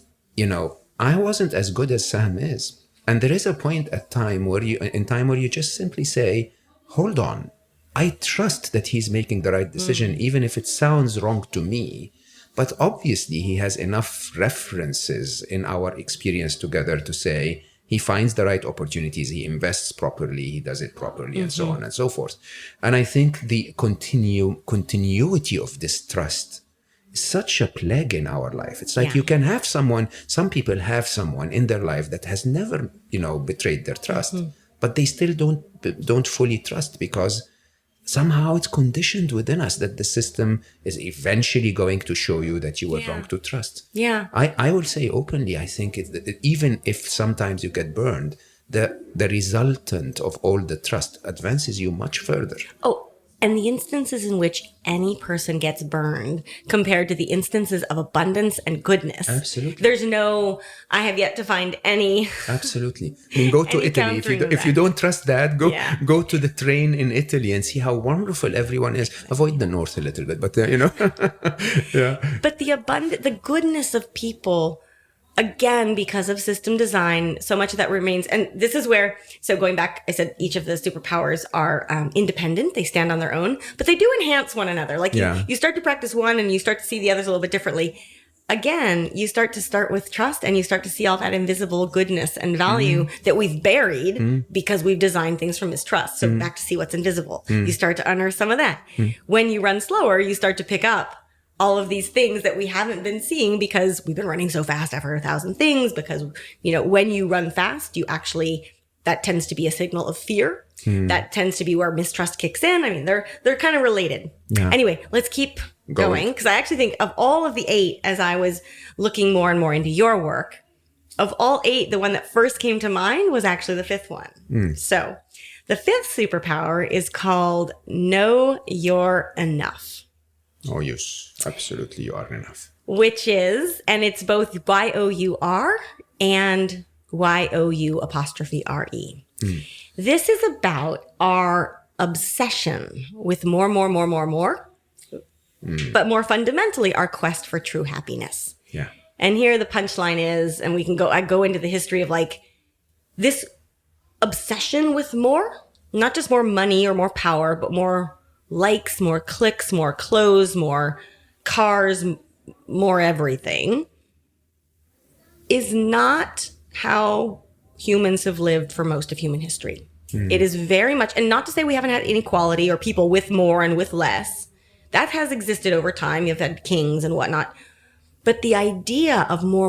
I wasn't as good as Sam is. And there is a point in time where you just simply say, hold on, I trust that he's making the right decision, even if it sounds wrong to me. But obviously he has enough references in our experience together to say, he finds the right opportunities, he invests properly, he does it properly, and so on and so forth. And I think the continuity of this trust is such a plague in our life. It's like you can have some people have someone in their life that has never, betrayed their trust, but they still don't fully trust because somehow it's conditioned within us that the system is eventually going to show you that you were wrong to trust. Yeah. I will say openly, I think even if sometimes you get burned, the resultant of all the trust advances you much further. Oh, and the instances in which any person gets burned compared to the instances of abundance and goodness. Absolutely. I have yet to find any. Absolutely. I mean, go to Italy. If you don't trust that, go to the train in Italy and see how wonderful everyone is. Avoid the north a little bit, but yeah. But the goodness of people, again, because of system design, so much of that remains. And this is where, so going back, I said each of the superpowers are independent. They stand on their own, but they do enhance one another. Like you start to practice one and you start to see the others a little bit differently. Again, you start with trust and you start to see all that invisible goodness and value that we've buried because we've designed things from mistrust. So back to see what's invisible. You start to unearth some of that. When you run slower, you start to pick up, all of these things that we haven't been seeing because we've been running so fast after 1,000 things. Because, when you run fast, that tends to be a signal of fear. That tends to be where mistrust kicks in. I mean, they're kind of related. Yeah. Anyway, let's keep going, because I actually think of all of the 8, as I was looking more and more into your work, of all 8, the one that first came to mind was actually the 5th one. So the 5th superpower is called Know You're Enough. Oh, yes, absolutely. You are enough. Which is, and it's both YOUR and YOU''RE. This is about our obsession with more. But more fundamentally, our quest for true happiness. Yeah. And here the punchline is, and I go into the history of like this obsession with more, not just more money or more power, but more likes, more clicks, more clothes, more cars, more everything, is not how humans have lived for most of human history. It is very much, and not to say we haven't had inequality or people with more and with less. That has existed over time. You've had kings and whatnot. But the idea of more,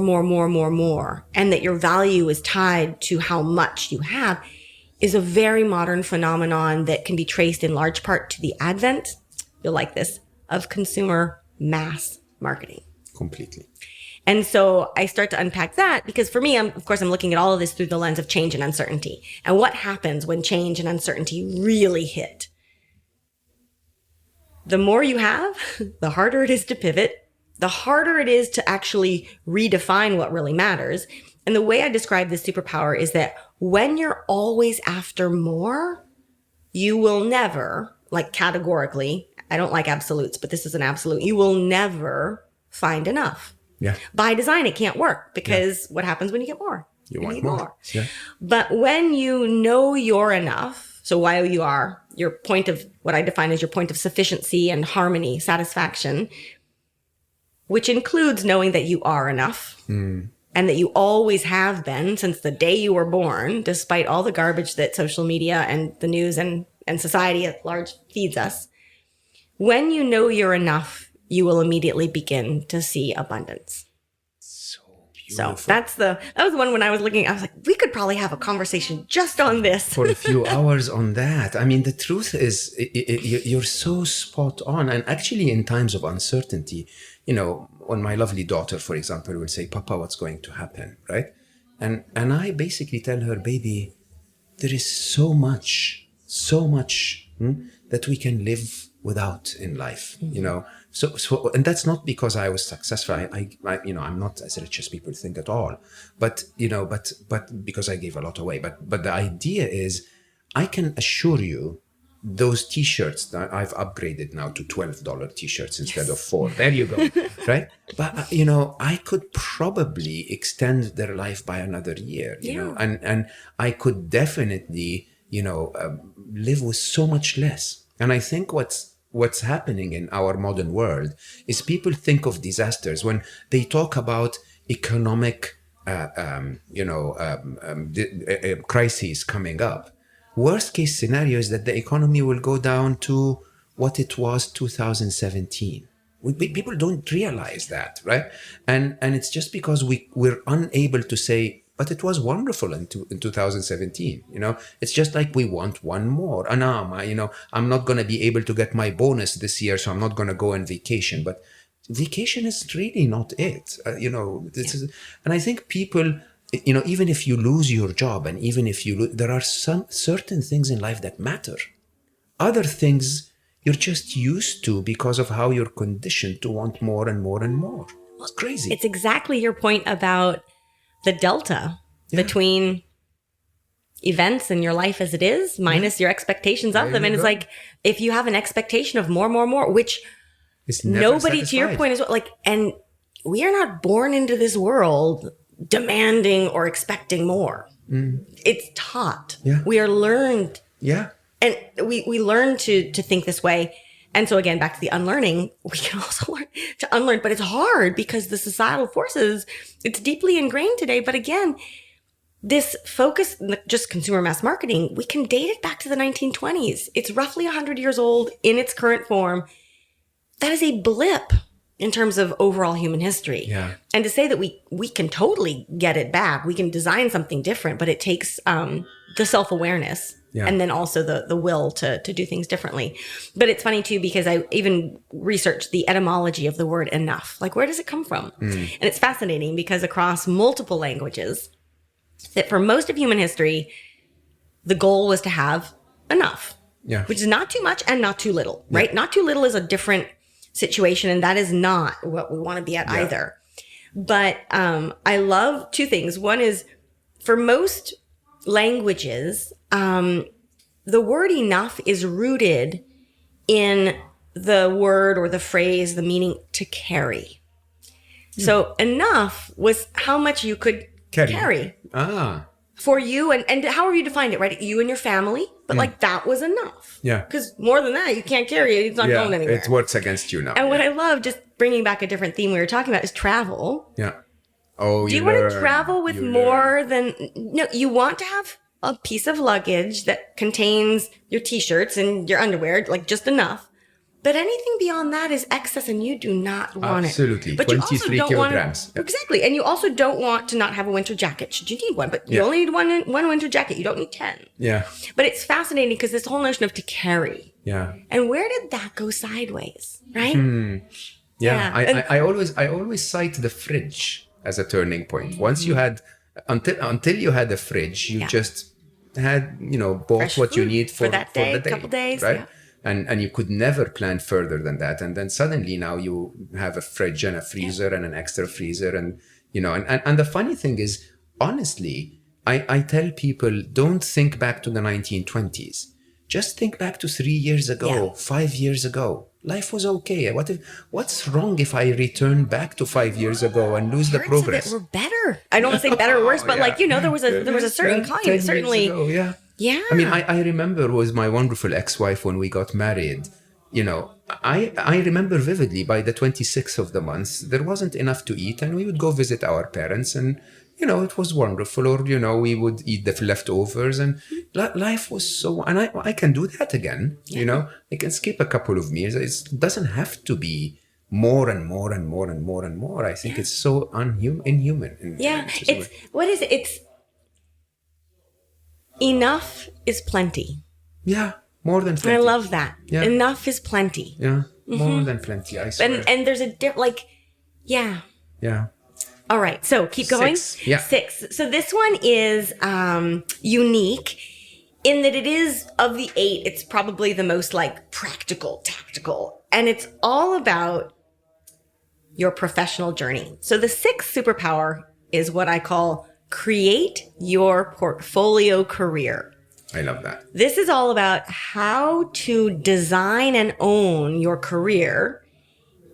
and that your value is tied to how much you have, is a very modern phenomenon that can be traced in large part to the advent, you'll like this, of consumer mass marketing. Completely. And so I start to unpack that because for me, I'm looking at all of this through the lens of change and uncertainty. And what happens when change and uncertainty really hit? The more you have, the harder it is to pivot, the harder it is to actually redefine what really matters. And the way I describe this superpower is that when you're always after more, you will never, like categorically, I don't like absolutes, but this is an absolute, you will never find enough. Yeah. By design, it can't work because what happens when you get more? You want more. Yeah. But when you know you're enough, so YOUR, your point of what I define as your point of sufficiency and harmony, satisfaction, which includes knowing that you are enough and that you always have been since the day you were born, despite all the garbage that social media and the news and society at large feeds us. When you know you're enough, you will immediately begin to see abundance. So beautiful. So that was the one when I was looking, I was like, we could probably have a conversation just on this. For a few hours on that. I mean, the truth is, you're so spot on. And actually, in times of uncertainty, when my lovely daughter, for example, will say, Papa, what's going to happen, right? And I basically tell her, baby, there is so much that we can live without in life, So, and that's not because I was successful. I'm not as rich as people think at all, but because I gave a lot away. But the idea is, I can assure you, those T-shirts that I've upgraded now to $12 T-shirts instead of $4. There you go, right? But I could probably extend their life by another year, and I could definitely, live with so much less. And I think what's happening in our modern world is people think of disasters when they talk about economic, crises coming up. Worst case scenario is that the economy will go down to what it was 2017. People don't realize that, right? And it's just because we're unable to say, but it was wonderful in 2017. It's just like we want one more. And I'm not going to be able to get my bonus this year, so I'm not going to go on vacation. But vacation is really not it. And I think people, even if you lose your job, and even if there are some certain things in life that matter. Other things you're just used to because of how you're conditioned to want more and more and more. It's crazy. It's exactly your point about the delta between events in your life as it is minus your expectations of them. And it's like, if you have an expectation of more, which nobody, to your point, is and we are not born into this world demanding or expecting more. It's taught. Yeah. We are learned. Yeah. And we learn to think this way. And so again, back to the unlearning, we can also learn to unlearn, but it's hard because the societal forces, it's deeply ingrained today. But again, this focus, just consumer mass marketing, we can date it back to the 1920s. It's roughly 100 years old in its current form. That is a blip in terms of overall human history. Yeah. And to say that we can totally get it back, we can design something different, but it takes the self-awareness and then also the will to do things differently. But it's funny too, because I even researched the etymology of the word enough. Like, where does it come from? And it's fascinating because across multiple languages, that for most of human history, the goal was to have enough. Yeah. Which is not too much and not too little, right? Not too little is a different situation, and that is not what we want to be at either. But I love two things. One is, for most languages, the word enough is rooted in the word or the phrase, the meaning to carry. So enough was how much you could carry. For you, and however you defined it, right? You and your family, but like that was enough. Yeah. Because more than that, you can't carry it. It's not going anywhere. It works against you now. And what I love, just bringing back a different theme we were talking about, is travel. Yeah. Oh, Do you want to travel with more than... No, you want to have a piece of luggage that contains your t-shirts and your underwear, like just enough. But anything beyond that is excess, and you do not want Absolutely. it. But 23 you also kilograms. Exactly. And you also don't want to not have a winter jacket, should you need one. But you only need one winter jacket. You don't need 10. Yeah. But it's fascinating because this whole notion of to carry. Yeah. And where did that go sideways, right? Yeah. I always cite the fridge as a turning point. Once you had, until you had a fridge, you just had, bought Fresh what you food need for that day, the day. couple days, right? And you could never plan further than that. And then suddenly now you have a fridge and a freezer and an extra freezer. And, and the funny thing is, honestly, I tell people, don't think back to the 1920s. Just think back to 3 years ago, 5 years ago. Life was okay. What's wrong if I return back to 5 years ago and lose the progress? Parts of it were better. I don't want to say better or worse, but there was a certain kind, certainly. Ago, Yeah. I mean, I remember with my wonderful ex-wife when we got married, I remember vividly by the 26th of the month, there wasn't enough to eat, and we would go visit our parents, and, it was wonderful. Or, we would eat the leftovers, and life was so, and I can do that again, I can skip a couple of meals. It doesn't have to be more and more and more and more and more. I think it's so inhuman. It's enough is plenty. Yeah, more than plenty. I love that. Yeah. Enough is plenty. Yeah, more than plenty, I swear. And there's a Yeah. All right, so keep going. 6. Yeah. 6. So this one is unique in that it is, of the 8, it's probably the most practical, tactical. And it's all about your professional journey. So the 6th superpower is what I call create your portfolio career. I love that. This is all about how to design and own your career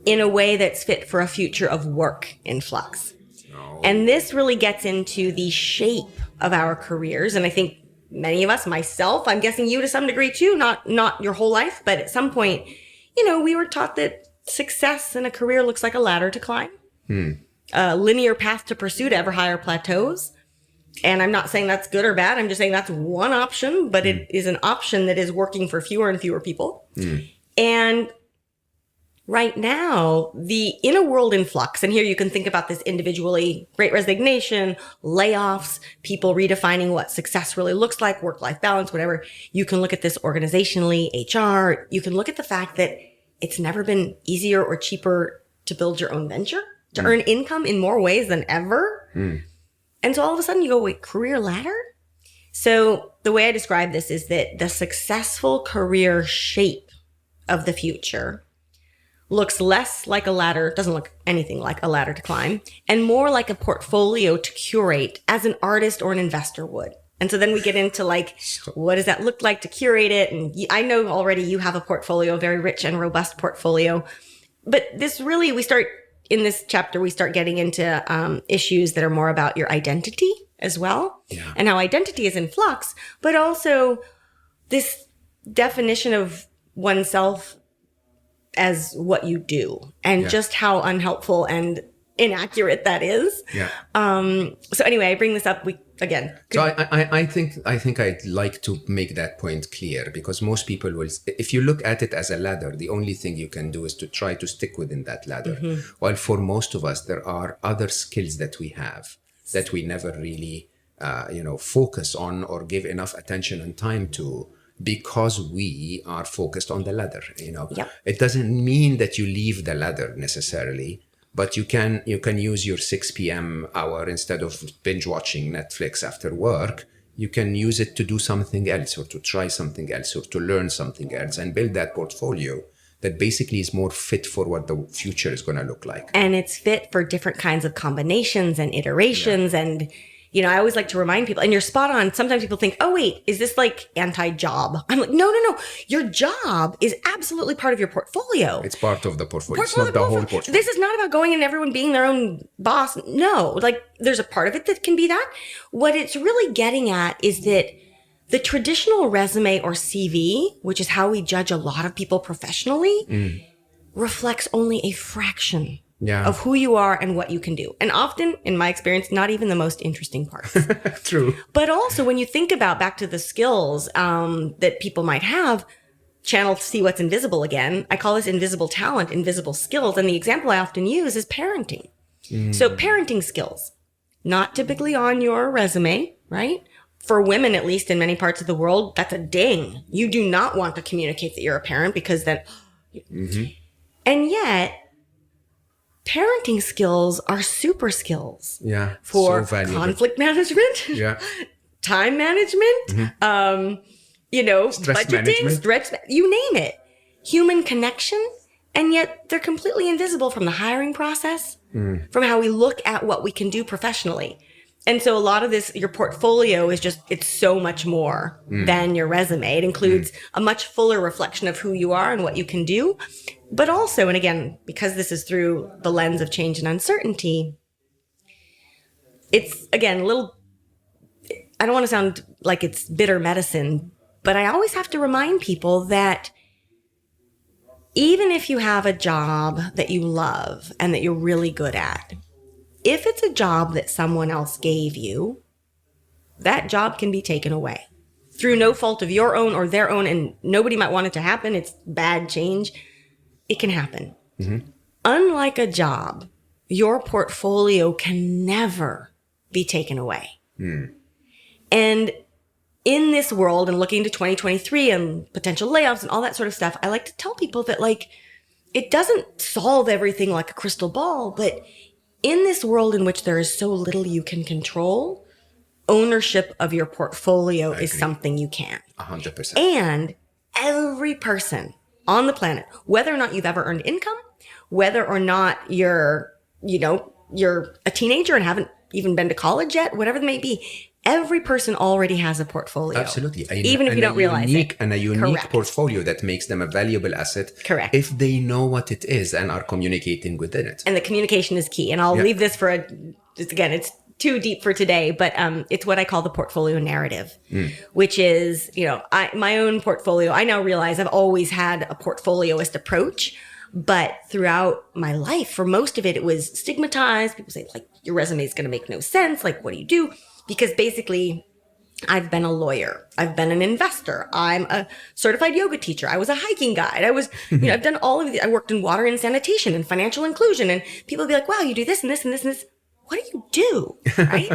in a way that's fit for a future of work in Flux. Oh. And this really gets into the shape of our careers. And I think many of us, myself, I'm guessing you to some degree too, not your whole life, but at some point, we were taught that success in a career looks like a ladder to climb. A linear path to pursue to ever higher plateaus. And I'm not saying that's good or bad. I'm just saying that's one option, but it is an option that is working for fewer and fewer people. And right now, in a world in flux, and here you can think about this individually, Great Resignation, layoffs, people redefining what success really looks like, work-life balance, whatever. You can look at this organizationally, HR. You can look at the fact that it's never been easier or cheaper to build your own venture, to earn income in more ways than ever. And so all of a sudden you go, wait, career ladder? So the way I describe this is that the successful career shape of the future looks less like a ladder, doesn't look anything like a ladder to climb, and more like a portfolio to curate as an artist or an investor would. And so then we get into what does that look like to curate it? And I know already you have a portfolio, a very rich and robust portfolio. But this really, in this chapter, we start getting into issues that are more about your identity as well. Yeah. And how identity is in flux, but also this definition of oneself as what you do and just how unhelpful and inaccurate that is. Yeah. So anyway, I bring this up. again. So I think I'd like to make that point clear, because most people will, if you look at it as a ladder, the only thing you can do is to try to stick within that ladder. While for most of us, there are other skills that we have that we never really, focus on or give enough attention and time to, because we are focused on the ladder. Yep. It doesn't mean that you leave the ladder necessarily, but you can use your 6 p.m. hour instead of binge watching Netflix after work. You can use it to do something else, or to try something else, or to learn something else, and build that portfolio that basically is more fit for what the future is going to look like. And it's fit for different kinds of combinations and iterations. And, I always like to remind people, and you're spot on. Sometimes people think, oh, wait, is this like anti-job? I'm like, no. Your job is absolutely part of your portfolio. It's part of the portfolio. It's not the whole portfolio. This is not about going and everyone being their own boss. No, like there's a part of it that can be that. What it's really getting at is that the traditional resume or CV, which is how we judge a lot of people professionally, reflects only a fraction of who you are and what you can do. And often, in my experience, not even the most interesting parts. True. But also, when you think about back to the skills that people might have, channel see what's invisible again. I call this invisible talent, invisible skills. And the example I often use is parenting. So parenting skills, not typically on your resume, right? For women, at least in many parts of the world, that's a ding. You do not want to communicate that you're a parent, because then... And yet, parenting skills are super skills. Yeah. For so valuable. Conflict management. Yeah. Time management. Stress budgeting, management. stress, you name it. Human connection. And yet they're completely invisible from the hiring process, from how we look at what we can do professionally. And so a lot of this, your portfolio is just, it's so much more than your resume. It includes a much fuller reflection of who you are and what you can do. But also, and again, because this is through the lens of change and uncertainty, it's, again, I don't want to sound like it's bitter medicine, but I always have to remind people that even if you have a job that you love and that you're really good at, if it's a job that someone else gave you, that job can be taken away through no fault of your own or their own, and nobody might want it to happen. It's bad change. It can happen. Unlike a job, your portfolio can never be taken away. And in this world, and looking to 2023 and potential layoffs and all that sort of stuff, I like to tell people that, like, it doesn't solve everything like a crystal ball, but in this world in which there is so little you can control, ownership of your portfolio is something you can. 100%. And every person on the planet, whether or not you've ever earned income, whether or not you're a teenager and haven't even been to college yet, whatever it may be, every person already has a portfolio. Absolutely. Even if you don't realize it. And a unique Correct. portfolio that makes them a valuable asset. Correct. If they know what it is and are communicating within it. And the communication is key. And I'll leave this for it's too deep for today, but it's what I call the portfolio narrative, which is, my own portfolio. I now realize I've always had a portfolioist approach, but throughout my life, for most of it, it was stigmatized. People say, like, your resume is going to make no sense. Like, what do you do? Because basically, I've been a lawyer. I've been an investor. I'm a certified yoga teacher. I was a hiking guide. I was, I've done all of these. I worked in water and sanitation and financial inclusion. And people be like, wow, you do this and this and this and this. What do you do? Right?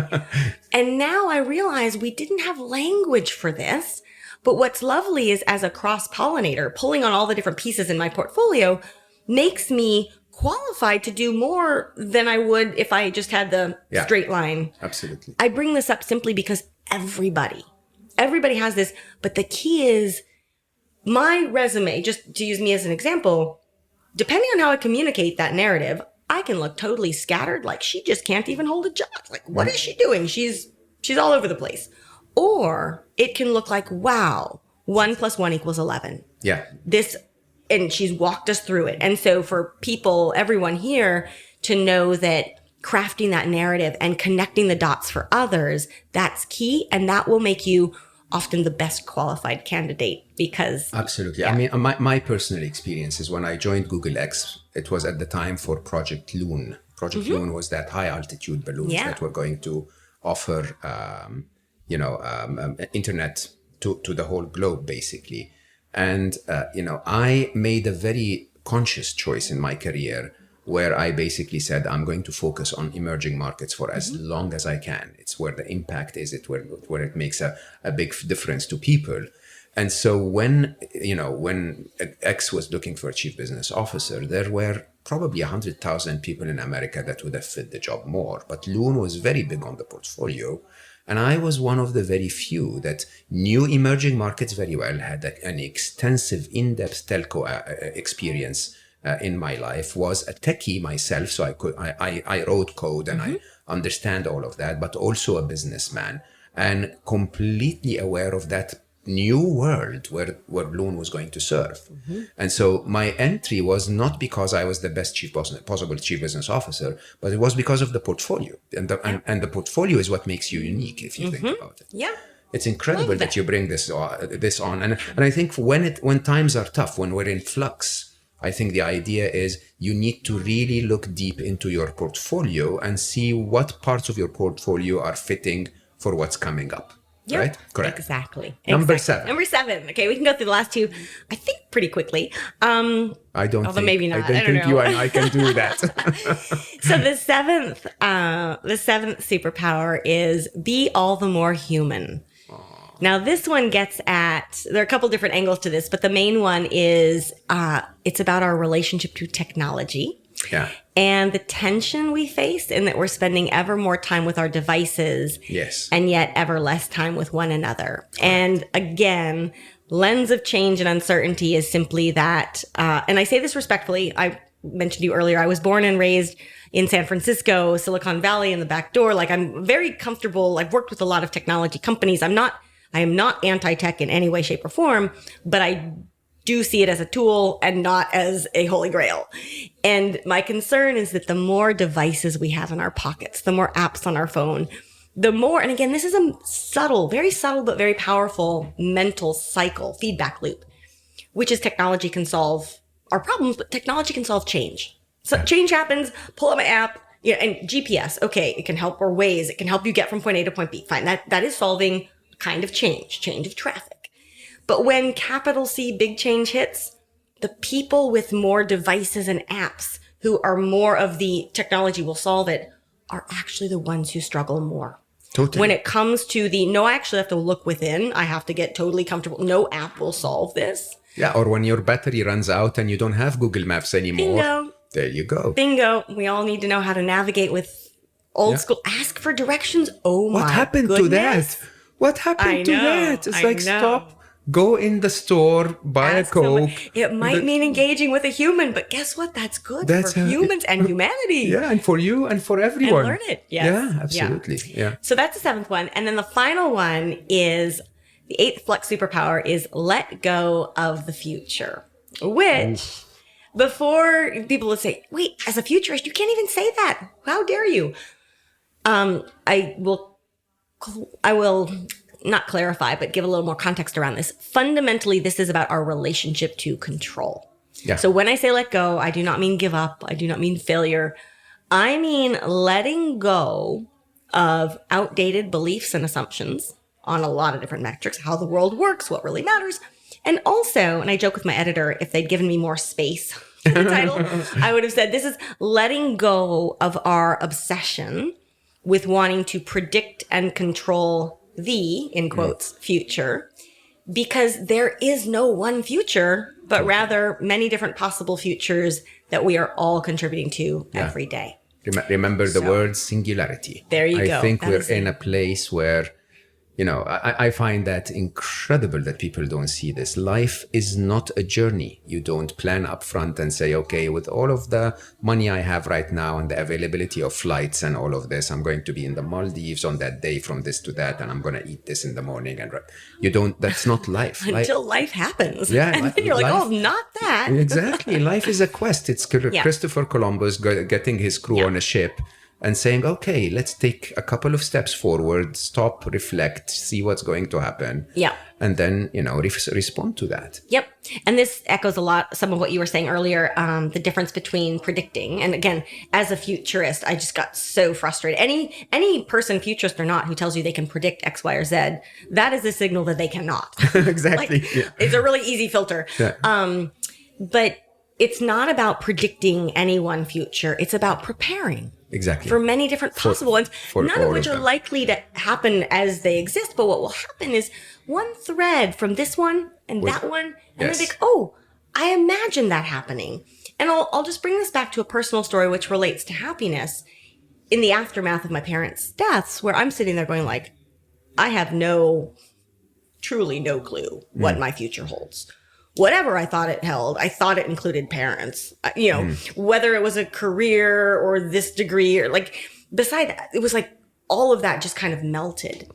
And now I realize we didn't have language for this. But what's lovely is, as a cross-pollinator, pulling on all the different pieces in my portfolio makes me qualified to do more than I would if I just had the straight line. Absolutely. I bring this up simply because everybody has this, but the key is my resume, just to use me as an example, depending on how I communicate that narrative, I can look totally scattered, like she just can't even hold a job. Like, what is she doing? She's all over the place. Or it can look like, wow, 1 + 1 = 11. Yeah. And she's walked us through it. And so for people, everyone here, to know that crafting that narrative and connecting the dots for others, that's key. And that will make you often the best qualified candidate because... Absolutely. Yeah. I mean, my personal experience is when I joined Google X, it was at the time for Project Loon. Project Loon was that high altitude balloons that were going to offer, internet to the whole globe, basically. And, I made a very conscious choice in my career where I basically said, I'm going to focus on emerging markets for as long as I can. It's where the impact is, where it makes a big difference to people. And so when X was looking for a chief business officer, there were probably 100,000 people in America that would have fit the job more. But Loon was very big on the portfolio. And I was one of the very few that knew emerging markets very well, had an extensive, in-depth telco experience in my life, was a techie myself. So I wrote code and I understand all of that, but also a businessman and completely aware of that new world where Loon was going to serve. And so my entry was not because I was the best possible chief business officer, but it was because of the portfolio. And the portfolio is what makes you unique, if you think about it. Yeah. It's incredible that you bring this on. And I think when times are tough, when we're in flux, I think the idea is you need to really look deep into your portfolio and see what parts of your portfolio are fitting for what's coming up. Yep. Right? Correct. Exactly. Number 7. Number 7. Okay, we can go through the last two, I think, pretty quickly. I don't although think, maybe not. I don't think know. you and I can do that. So the seventh superpower is be all the more human. Now, this one gets at, there are a couple different angles to this, but the main one is it's about our relationship to technology. Yeah. And the tension we face in that we're spending ever more time with our devices. Yes. And yet ever less time with one another. Right. And again, lens of change and uncertainty is simply that, and I say this respectfully, I mentioned to you earlier, I was born and raised in San Francisco, Silicon Valley, in the back door. Like, I'm very comfortable. I've worked with a lot of technology companies. I am not anti-tech in any way, shape, or form, but I do see it as a tool and not as a holy grail. And my concern is that the more devices we have in our pockets, the more apps on our phone, the more, and again, this is a very subtle, but very powerful mental cycle, feedback loop, which is technology can solve our problems, but technology can solve change. So change happens, pull up my app, and GPS, okay, it can help, or Waze, it can help you get from point A to point B. Fine, that is solving kind of change of traffic. But when capital C big change hits, the people with more devices and apps who are more of the technology will solve it are actually the ones who struggle more. Totally. When it comes to I actually have to look within. I have to get totally comfortable. No app will solve this. Yeah, or when your battery runs out and you don't have Google Maps anymore. Bingo. There you go. Bingo. We all need to know how to navigate with old school. Ask for directions. Oh my What happened goodness. to that? What happened to that? It's like, stop. Go in the store, buy a Coke. It might mean engaging with a human, but guess what? That's good for humans and humanity. Yeah, and for you and for everyone. And learn it. Yes. Yeah, absolutely. Yeah. So that's the 7th one. And then the final one is the 8th Flux superpower is let go of the future, which before people would say, wait, as a futurist, you can't even say that. How dare you? I will not clarify, but give a little more context around this. Fundamentally, this is about our relationship to control. Yeah. So when I say let go, I do not mean give up. I do not mean failure. I mean letting go of outdated beliefs and assumptions on a lot of different metrics, how the world works, what really matters. And also, and I joke with my editor, if they'd given me more space in the title, I would have said this is letting go of our obsession with wanting to predict and control the, in quotes, future, because there is no one future, but rather many different possible futures that we are all contributing to every day. Remember the word singularity. There you go. I think we're in a place where, I find that incredible that people don't see this. Life is not a journey. You don't plan up front and say, okay, with all of the money I have right now and the availability of flights and all of this, I'm going to be in the Maldives on that day from this to that, and I'm going to eat this in the morning. And that's not life. Until life happens. Yeah. And then you're like, oh, not that. Exactly. Life is a quest. It's Christopher Columbus getting his crew on a ship and saying, okay, let's take a couple of steps forward, stop, reflect, see what's going to happen. Yeah. And then, respond to that. Yep. And this echoes a lot some of what you were saying earlier, the difference between predicting. And again, as a futurist, I just got so frustrated. Any person, futurist or not, who tells you they can predict X, Y, or Z, that is a signal that they cannot. Exactly. It's a really easy filter. Yeah. But it's not about predicting any one future. It's about preparing. Exactly. For many different possible ones, none of which are them. likely to happen as they exist. But what will happen is one thread from this one and that one, and Yes. they're like, oh, I imagine that happening. And I'll just bring this back to a personal story which relates to happiness. In the aftermath of my parents' deaths, where I'm sitting there going like, I have truly no clue what my future holds. Whatever I thought it held, I thought it included parents, whether it was a career or this degree or beside that, it was like all of that just kind of melted.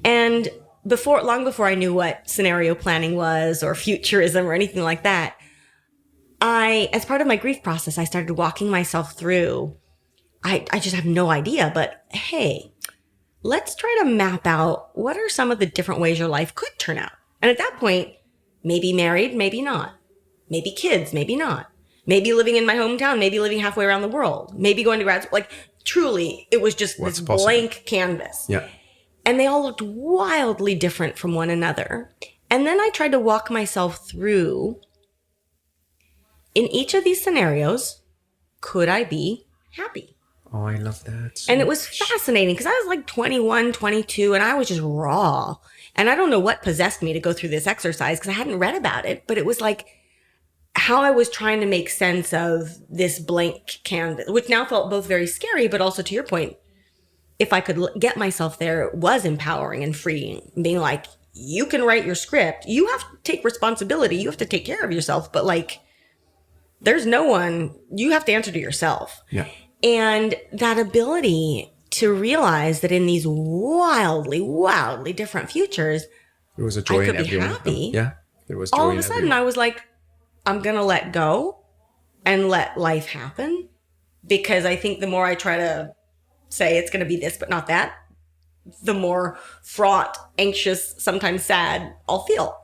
And long before I knew what scenario planning was or futurism or anything like that, as part of my grief process, I started walking myself through, I just have no idea, but hey, let's try to map out what are some of the different ways your life could turn out. And at that point, maybe married, maybe not. Maybe kids, maybe not. Maybe living in my hometown, maybe living halfway around the world. Maybe going to grad school. Truly, it was just this blank canvas. Yeah. And they all looked wildly different from one another. And then I tried to walk myself through, in each of these scenarios, could I be happy? Oh, I love that. So And it was fascinating because I was 21, 22, and I was just raw. And I don't know what possessed me to go through this exercise because I hadn't read about it, but it was like how I was trying to make sense of this blank canvas, which now felt both very scary, but also to your point, if I could get myself there, it was empowering and freeing, being like, you can write your script. You have to take responsibility. You have to take care of yourself. But there's no one, you have to answer to yourself. Yeah. And that ability to realize that in these wildly, wildly different futures, There was a joy I could in be every one of them. happy. Yeah. There was joy all of in a sudden everyone. I was like, I'm going to let go and let life happen. Because I think the more I try to say it's going to be this, but not that, the more fraught, anxious, sometimes sad I'll feel.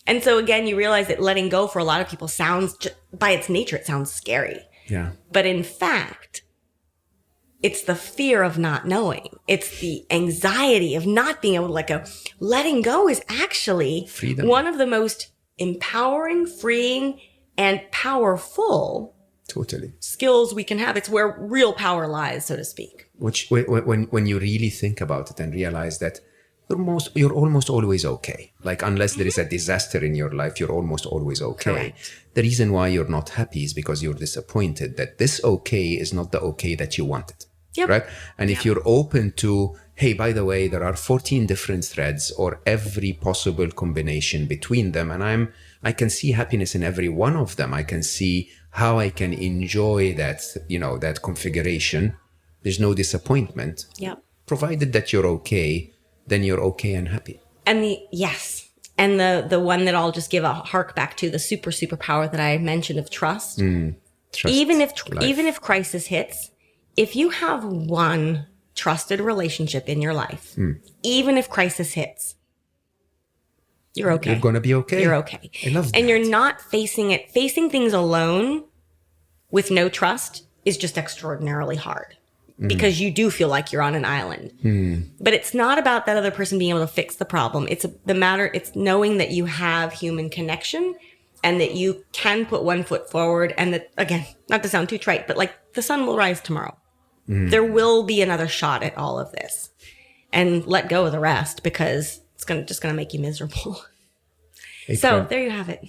And so again, you realize that letting go for a lot of people sounds, by its nature, it sounds scary. Yeah. But in fact, it's the fear of not knowing. It's the anxiety of not being able to let go. Letting go is actually Freedom. one of the most empowering, freeing, and powerful Totally. skills we can have. It's where real power lies, so to speak. Which when you really think about it and realize that you're almost always okay. Unless there is a disaster in your life, you're almost always okay. Correct. The reason why you're not happy is because you're disappointed that this okay is not the okay that you wanted. Yep. Right? And if you're open to, hey, by the way, there are 14 different threads or every possible combination between them, and I can see happiness in every one of them. I can see how I can enjoy that, that configuration. There's no disappointment. Yep. Provided that you're okay, then you're okay and happy. And the one that I'll just give a hark back to, the superpower that I mentioned of trust. Trust Even life. if crisis hits, if you have one trusted relationship in your life, even if crisis hits, you're okay. You're gonna be okay. You're okay. I love that. And you're not facing things alone with no trust is just extraordinarily hard. Because you do feel like you're on an island. But it's not about that other person being able to fix the problem. It's knowing that you have human connection and that you can put one foot forward, and that, again, not to sound too trite, but the sun will rise tomorrow. There will be another shot at all of this. And let go of the rest, because it's just gonna make you miserable. So there you have it.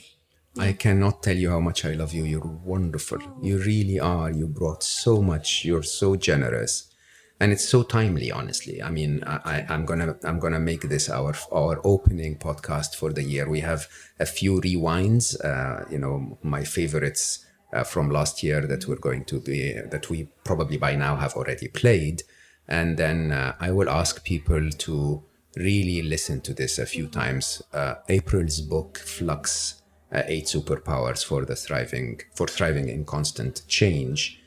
I cannot tell you how much I love you. You're wonderful. You really are. You brought so much. You're so generous, and it's so timely. Honestly, I mean, I'm gonna make this our opening podcast for the year. We have a few rewinds. My favorites from last year that we probably by now have already played, and then I will ask people to really listen to this a few times. April's book, Flux. 8 Superpowers for thriving in constant change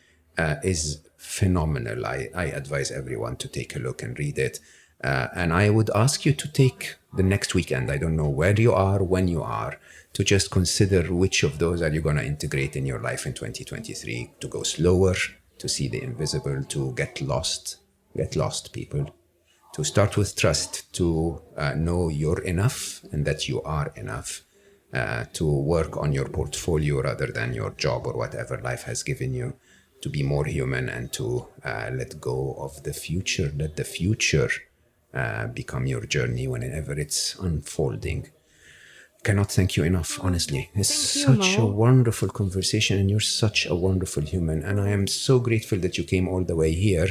is phenomenal. I advise everyone to take a look and read it. And I would ask you to take the next weekend. I don't know where you are, when you are, to just consider which of those are you going to integrate in your life in 2023, to go slower, to see the invisible, to get lost people, to start with trust, to know you're enough and that you are enough, to work on your portfolio rather than your job or whatever life has given you, to be more human, and to let go of the future. Let the future become your journey whenever it's unfolding. Cannot thank you enough, honestly. It's such a wonderful conversation, and you're such a wonderful human. And I am so grateful that you came all the way here.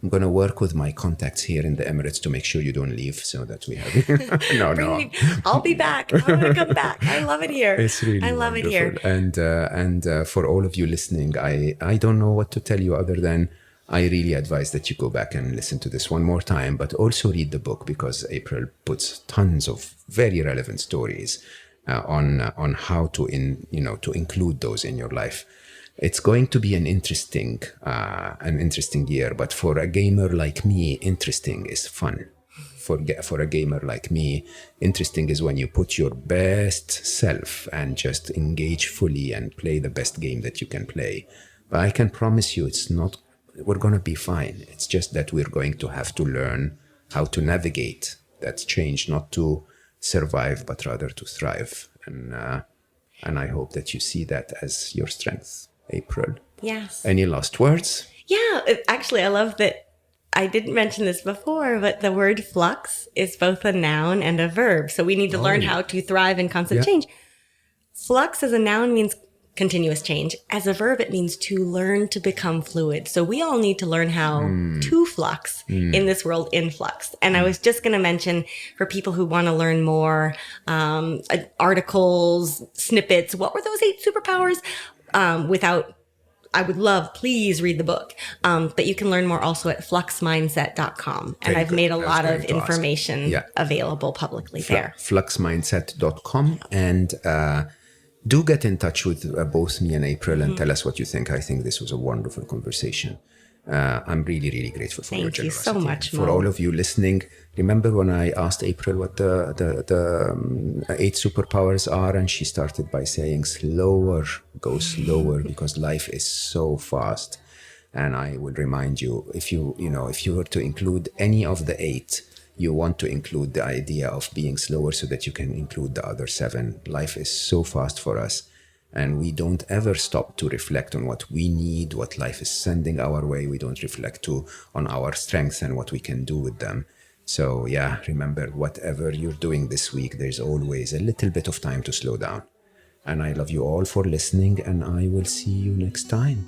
I'm going to work with my contacts here in the Emirates to make sure you don't leave, so that we have... No. I'll be back. I'm going to come back. I love it here. It's really I love wonderful. it here. And for all of you listening, I don't know what to tell you other than I really advise that you go back and listen to this one more time, but also read the book, because April puts tons of very relevant stories on how to include those in your life. It's going to be an interesting year, but for a gamer like me, interesting is fun. For a gamer like me, interesting is when you put your best self and just engage fully and play the best game that you can play. But I can promise you, we're going to be fine. It's just that we're going to have to learn how to navigate that change, not to survive, but rather to thrive. And I hope that you see that as your strength, April. Yes. Any last words? Yeah, actually, I love that. I didn't mention this before, but the word flux is both a noun and a verb. So we need to learn how to thrive in constant change. Flux as a noun means continuous change. As a verb, it means to learn to become fluid. So we all need to learn how to flux in this world in flux. And I was just going to mention, for people who want to learn more, articles, snippets, what were those 8 superpowers? I would love, please read the book. But you can learn more also at fluxmindset.com. And I've made a lot of information available publicly there. Fluxmindset.com. And do get in touch with both me and April and tell us what you think. I think this was a wonderful conversation. I'm really, really grateful for your generosity. Thank you so much, For all of you listening, remember when I asked April what the 8 superpowers are, and she started by saying slower, go slower, because life is so fast. And I will remind you, if you were to include any of the 8, you want to include the idea of being slower so that you can include the other 7. Life is so fast for us, and we don't ever stop to reflect on what we need, what life is sending our way. We don't reflect on our strengths and what we can do with them. So yeah, remember, whatever you're doing this week, there's always a little bit of time to slow down. And I love you all for listening, and I will see you next time.